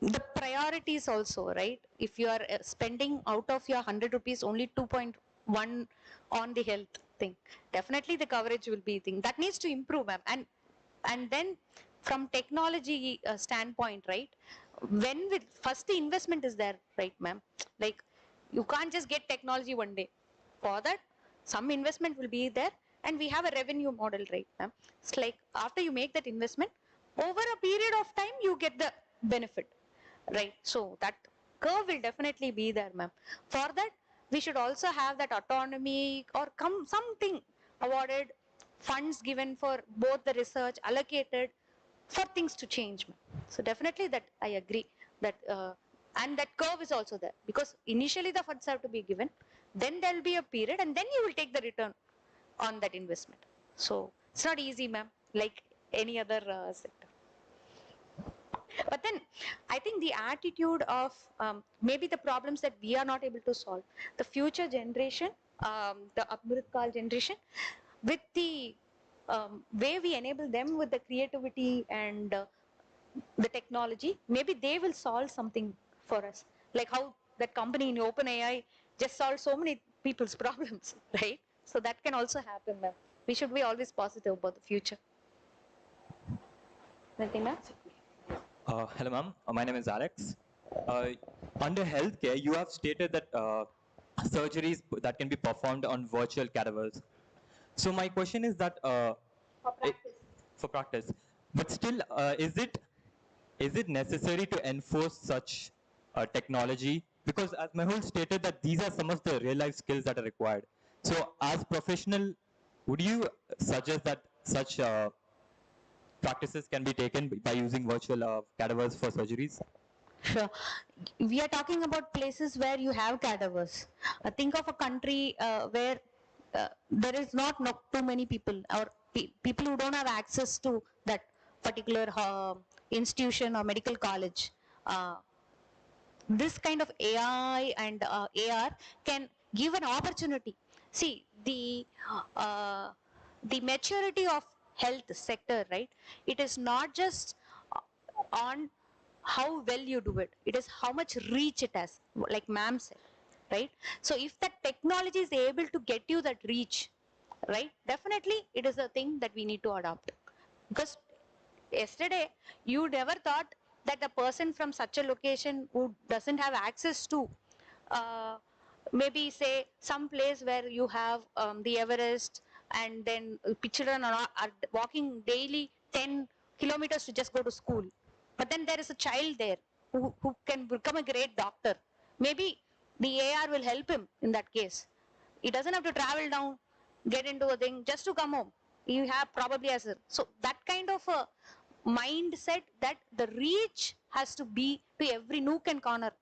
the priorities also, right? If you are spending out of your 100 rupees only 2.1 on the health thing, definitely the coverage will be thing that needs to improve, ma'am. And then from technology standpoint, right, when with first the investment is there, right, ma'am, like you can't just get technology one day. For that some investment will be there, and we have a revenue model, right, ma'am. It's like after you make that investment, over a period of time you get the benefit, right? So that curve will definitely be there, ma'am. For that we should also have that autonomy or something awarded, funds given for both the research allocated for things to change, ma'am. So definitely that I agree that and that curve is also there, because initially the funds have to be given, then there will be a period, and then you will take the return on that investment. So it's not easy, ma'am, like any other sector. But then I think the attitude of maybe the problems that we are not able to solve, the future generation, the Amrit Kaal generation, with the way we enable them with the creativity and the technology, maybe they will solve something for us. Like how that company in OpenAI just solved so many people's problems, right? So that can also happen, ma'am. We should be always positive about the future. Anything, ma'am? Hello, ma'am. My name is Alex. Under healthcare, you have stated that surgeries that can be performed on virtual cadavers. So my question is that for practice, but still, is it necessary to enforce such technology? Because as Mehul stated that these are some of the real life skills that are required. So as professional, would you suggest that such practices can be taken by using virtual cadavers for surgeries? Sure. We are talking about places where you have cadavers. Think of a country where there is not too many people, or people who don't have access to that particular institution or medical college. This kind of AI and AR can give an opportunity. See, the maturity of health sector, right? It is not just on how well you do it. It is how much reach it has, like ma'am said, right? So if that technology is able to get you that reach, right, definitely it is a thing that we need to adopt. Because yesterday you never thought that a person from such a location who doesn't have access to maybe say some place where you have the Everest, and then children are walking daily 10 kilometers to just go to school, but then there is a child there who can become a great doctor. Maybe the AR will help him in that case. He doesn't have to travel down, get into a thing just to come home. You have probably as a, so that kind of a mindset, that the reach has to be to every nook and corner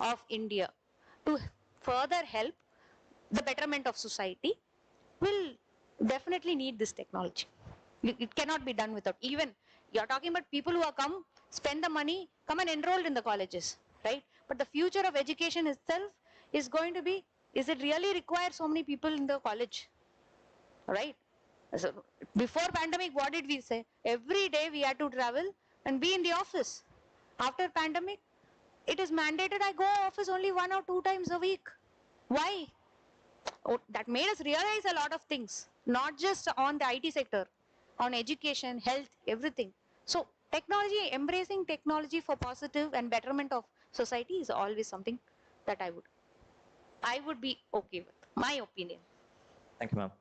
of India to further help the betterment of society, will definitely need this technology. It cannot be done without. Even you're talking about people who are come, spend the money, come and enrolled in the colleges, right? But the future of education itself is going to be, is it really require so many people in the college? Right? So before pandemic, what did we say? Every day we had to travel and be in the office. After pandemic, it is mandated I go office only 1 or 2 times a week. Why? Oh, that made us realize a lot of things, not just on the IT sector, on education, health, everything. So technology, embracing technology for positive and betterment of society is always something that I would be okay with. My opinion. Thank you, ma'am.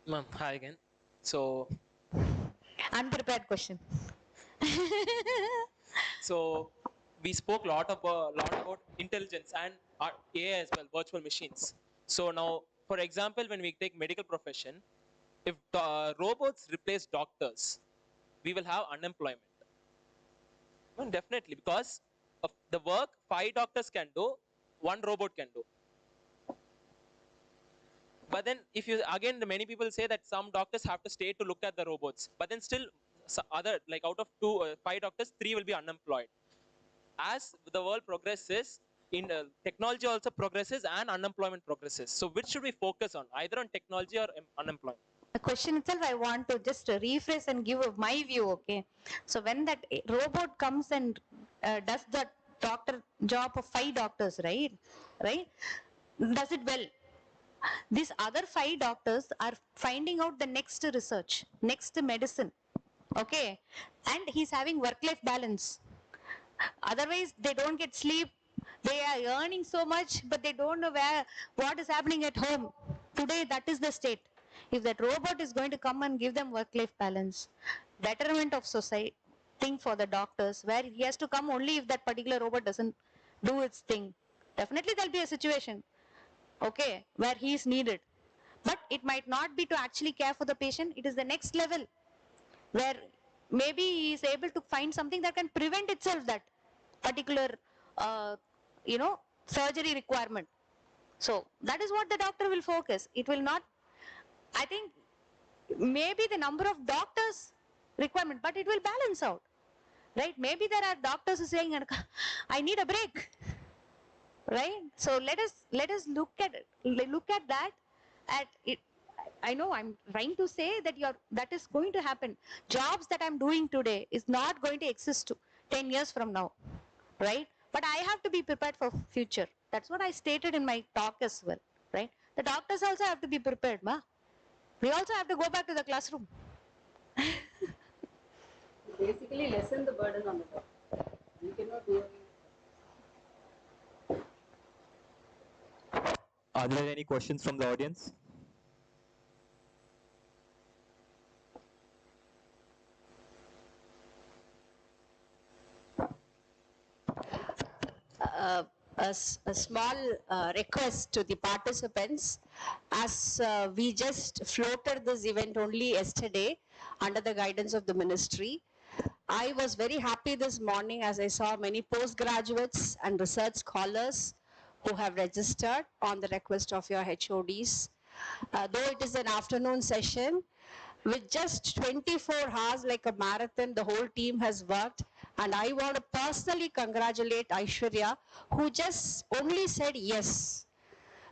Ma'am, hi again. So, Unprepared question. so we spoke lot about intelligence and AI as well, virtual machines. So now, for example, when we take medical profession, if robots replace doctors, we will have unemployment. Well, definitely, because of the work 5 doctors can do, 1 robot can do. But then if you, again, many people say that some doctors have to stay to look at the robots, but then still other, like out of 5 doctors, 3 will be unemployed. As the world progresses, in technology also progresses and unemployment progresses. So which should we focus on, either on technology or unemployment? The question itself, I want to just rephrase and give my view, okay? So when that robot comes and does the doctor job of 5 doctors, right? Does it well. These other 5 doctors are finding out the next research, next medicine, okay? And he's having work-life balance. Otherwise, they don't get sleep. They are earning so much, but they don't know what is happening at home. Today, that is the state. If that robot is going to come and give them work-life balance, betterment of society, thing for the doctors, where he has to come only if that particular robot doesn't do its thing. Definitely there'll be a situation, okay, where he is needed. But it might not be to actually care for the patient. It is the next level, where maybe he is able to find something that can prevent itself that particular, surgery requirement. So that is what the doctor will focus. It will not, I think, maybe the number of doctors requirement, but it will balance out, right? Maybe there are doctors who are saying, I need a break, right? So let us look at that at it. I know I'm trying to say that that is going to happen. Jobs that I'm doing today is not going to exist 10 years from now, right? But I have to be prepared for future. That's what I stated in my talk as well, right? The doctors also have to be prepared, ma. We also have to go back to the classroom. Basically lessen the burden on the doctor. We cannot do it. Are there any questions from the audience? A small request to the participants, as we just floated this event only yesterday under the guidance of the ministry. I was very happy this morning as I saw many postgraduates and research scholars who have registered on the request of your HODs. Though it is an afternoon session, with just 24 hours like a marathon, the whole team has worked. And I want to personally congratulate Aishwarya, who just only said yes.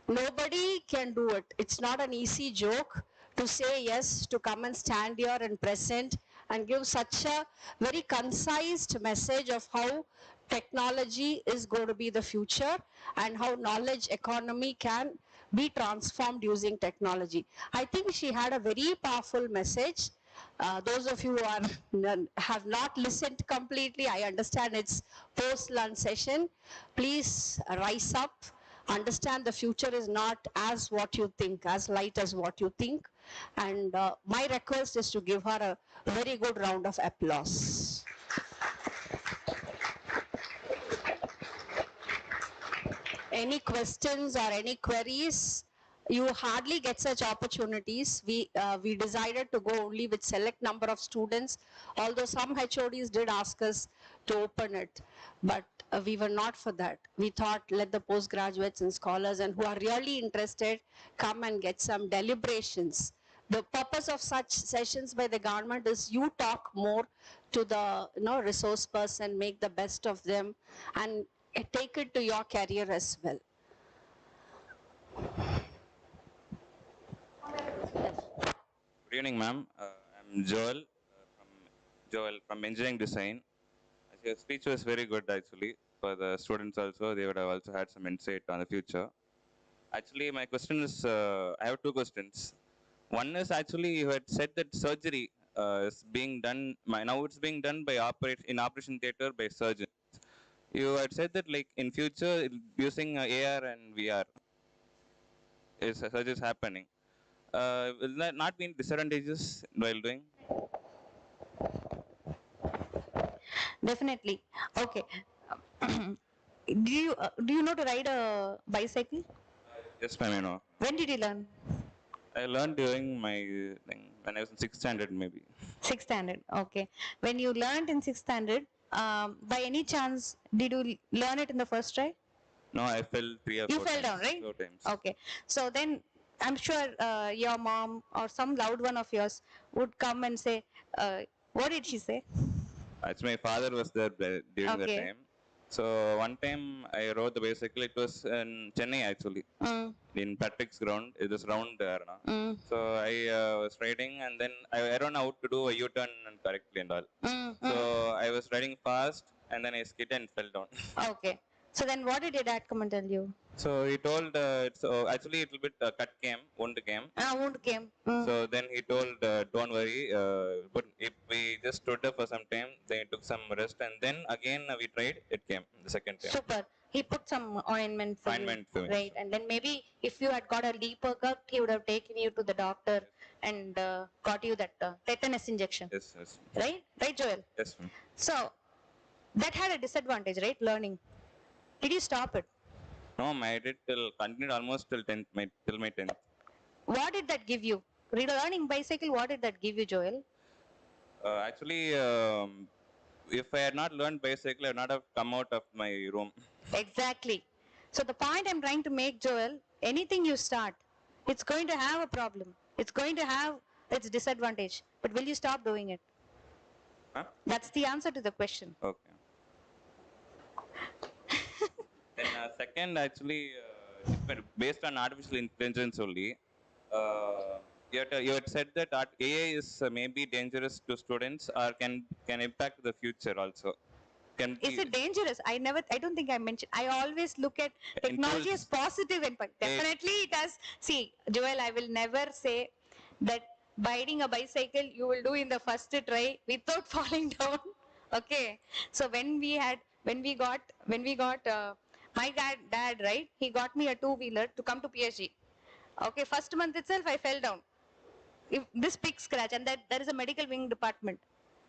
Nobody can do it. It's not an easy joke to say yes, to come and stand here and present and give such a very concise message of how technology is going to be the future and how knowledge economy can be transformed using technology. I think she had a very powerful message. Those of you who have not listened completely, I understand it's post-lunch session. Please rise up. Understand the future is not as what you think, as light as what you think. And my request is to give her a very good round of applause. Any questions or any queries? You hardly get such opportunities. We decided to go only with select number of students, although some HODs did ask us to open it, but we were not for that. We thought let the postgraduates and scholars and who are really interested come and get some deliberations The purpose of such sessions by the government is you talk more to the resource person, make the best of them, and take it to your career as well. Good evening, ma'am. I'm Joel from Engineering Design. Your speech was very good, actually. For the students also, they would have also had some insight on the future. Actually, my question is, I have two questions. One is actually you had said that surgery is being done. Now it's being done by in operation theater by surgeons. You had said that like in future using AR and VR is surgery is happening. Will that not be disadvantages while doing? Definitely. Okay. Do you know to ride a bicycle? Yes, ma'am, I know. When did you learn? I learned during my thing, when I was in 6th standard, maybe. 6th standard. Okay. When you learned in 6th standard, by any chance, did you learn it in the first try? No, I fell 3 or 4 You fell times. down, right? 4 times. Okay. So then I'm sure your mom or some loud one of yours would come and say, what did she say? Actually, my father was there during that Okay. time. So one time I rode the bicycle. It was in Chennai actually, in Patrick's ground. It was round there. No? So I was riding, and then I don't know how to do a U-turn correctly and all. So I was riding fast, and then I skidded and fell down. Okay. So then what did your dad come and tell you? So he told it's actually a little bit wound came. Wound came. So then he told, don't worry, but if we just stood up for some time, then he took some rest, and then again we tried, it came the second time. Super. He put some ointment for Ointment you, for me. right? And then maybe if you had got a leaper gut, he would have taken you to the doctor and got you that tetanus injection. Yes, yes. Right? Right, Joel? Yes, ma'am. So that had a disadvantage, right? Learning. Did you stop it? No, I did continued almost till 10th, till my 10th. What did that give you? Learning bicycle, what did that give you, Joel? Actually, if I had not learned bicycle, I would not have come out of my room. Exactly. So the point I'm trying to make, Joel, anything you start, it's going to have a problem. It's going to have its disadvantage. But will you stop doing it? Huh? That's the answer to the question. Okay. Then second, actually, based on artificial intelligence only, you had said that AI is maybe dangerous to students or can impact the future also. Is it dangerous? I don't think I mentioned. I always look at technology as positive impact. Definitely it has. See, Joel, I will never say that riding a bicycle you will do in the first try without falling down. Okay. So when we got my dad, right? He got me a two-wheeler to come to PSG. Okay. First month itself I fell down. This big scratch, and that there is a medical wing department,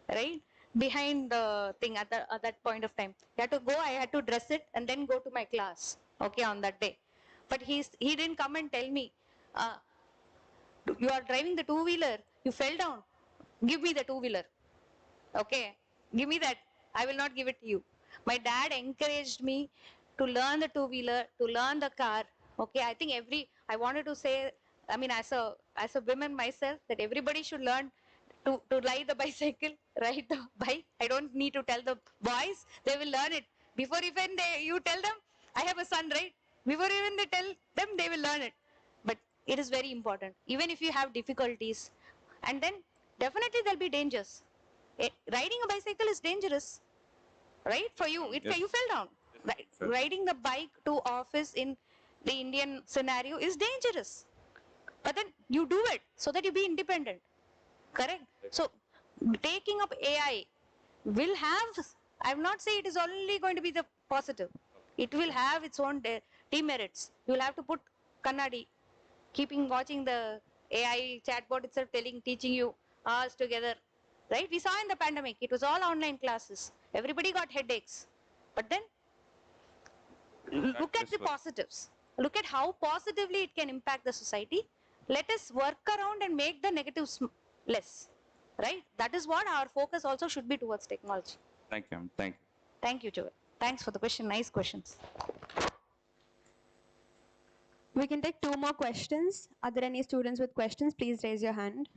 right? Behind the thing at that point of time. You had to go, I had to dress it and then go to my class, okay, on that day. But he didn't come and tell me, you are driving the two-wheeler, you fell down, give me the two-wheeler, okay, give me that, I will not give it to you. My dad encouraged me to learn the two-wheeler, to learn the car, okay. I think I wanted to say, I mean, as a woman myself, that everybody should learn to ride the bicycle, ride the bike. I don't need to tell the boys, they will learn it. Before even you tell them, I have a son, right? Before even they tell them, they will learn it. But it is very important. Even if you have difficulties, and then definitely there'll be dangers. Riding a bicycle is dangerous, right? For you, Yes. you fell down. Riding the bike to office in the Indian scenario is dangerous. But then you do it so that you be independent. Correct? So taking up AI will have, I will not say it is only going to be the positive. It will have its own demerits. You will have to put Kannadi, watching the AI chatbot itself teaching you hours together. Right? We saw in the pandemic, it was all online classes. Everybody got headaches. But then look at the positives. Look at how positively it can impact the society. Let us work around and make the negatives less. Right? That is what our focus also should be towards technology. Thank you. Thank you. Thank you, Joel. Thanks for the question. Nice questions. We can take 2 more questions. Are there any students with questions? Please raise your hand.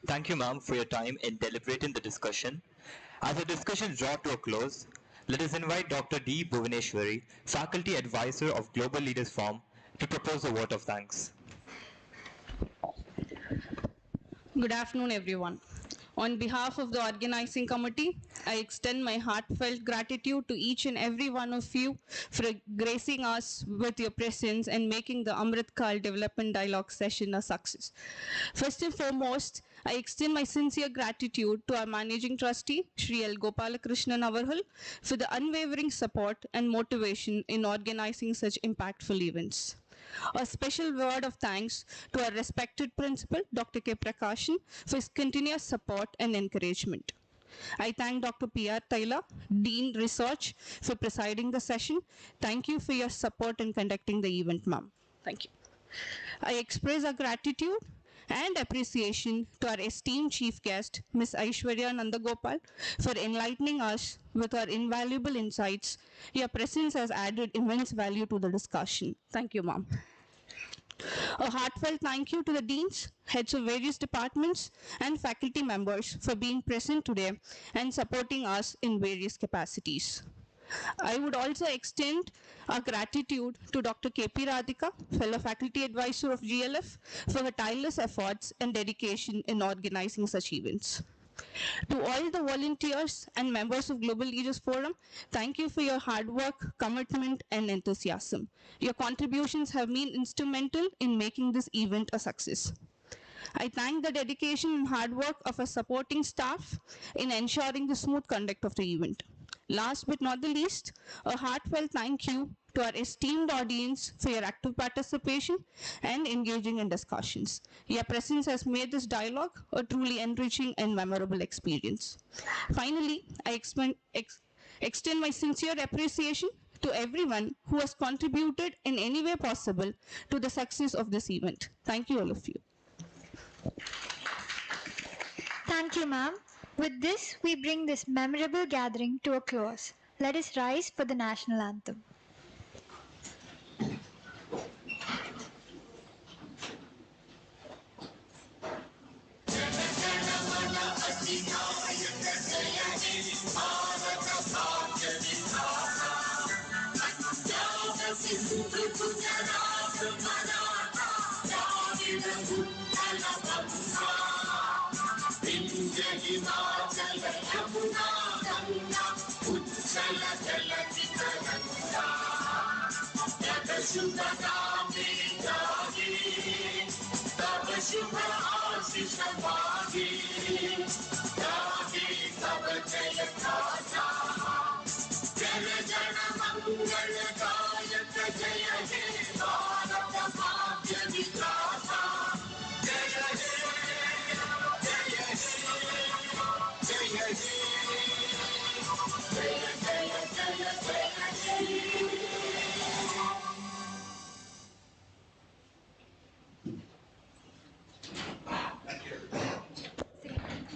Thank you, ma'am, for your time in deliberating the discussion. As the discussion draws to a close, let us invite Dr. D. Bhuvaneshwari, Faculty Advisor of Global Leaders Forum, to propose a vote of thanks. Good afternoon, everyone. On behalf of the organizing committee, I extend my heartfelt gratitude to each and every one of you for gracing us with your presence and making the Amrit Kaal Development Dialogue session a success. First and foremost, I extend my sincere gratitude to our managing trustee, Shri L. Gopalakrishnan Avarhal, for the unwavering support and motivation in organizing such impactful events. A special word of thanks to our respected principal, Dr. K. Prakashan, for his continuous support and encouragement. I thank Dr. P.R. Taylor, Dean Research, for presiding the session. Thank you for your support in conducting the event, ma'am. Thank you. I express our gratitude and appreciation to our esteemed chief guest, Ms. Aishwarya Nandagopal, for enlightening us with her invaluable insights. Your presence has added immense value to the discussion. Thank you, ma'am. A heartfelt thank you to the deans, heads of various departments, and faculty members for being present today and supporting us in various capacities. I would also extend our gratitude to Dr. K.P. Radhika, fellow faculty advisor of GLF, for her tireless efforts and dedication in organizing such events. To all the volunteers and members of Global Leaders Forum, thank you for your hard work, commitment, and enthusiasm. Your contributions have been instrumental in making this event a success. I thank the dedication and hard work of our supporting staff in ensuring the smooth conduct of the event. Last but not the least, a heartfelt thank you to our esteemed audience for your active participation and engaging in discussions. Your presence has made this dialogue a truly enriching and memorable experience. Finally, I extend my sincere appreciation to everyone who has contributed in any way possible to the success of this event. Thank you, all of you. Thank you, ma'am. With this, we bring this memorable gathering to a close. Let us rise for the national anthem.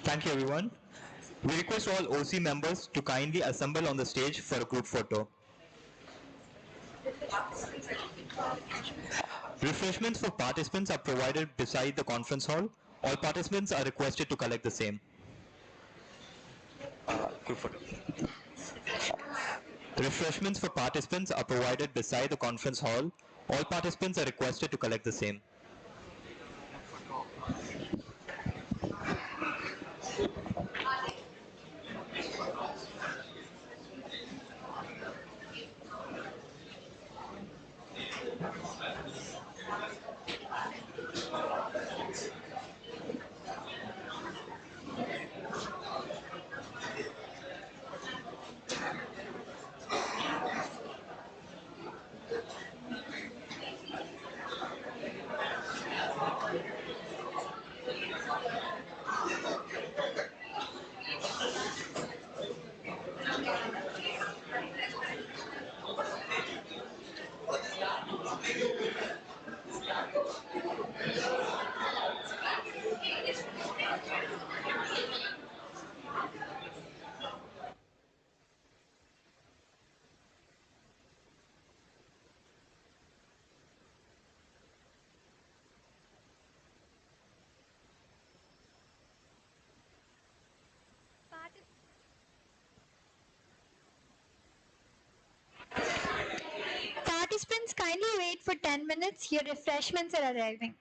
Thank you, everyone. We request all OC members to kindly assemble on the stage for a group photo. Refreshments for participants are provided beside the conference hall. All participants are requested to collect the same. Group photo. Refreshments for participants are provided beside the conference hall. All participants are requested to collect the same. kindly wait for 10 minutes. Your refreshments are arriving.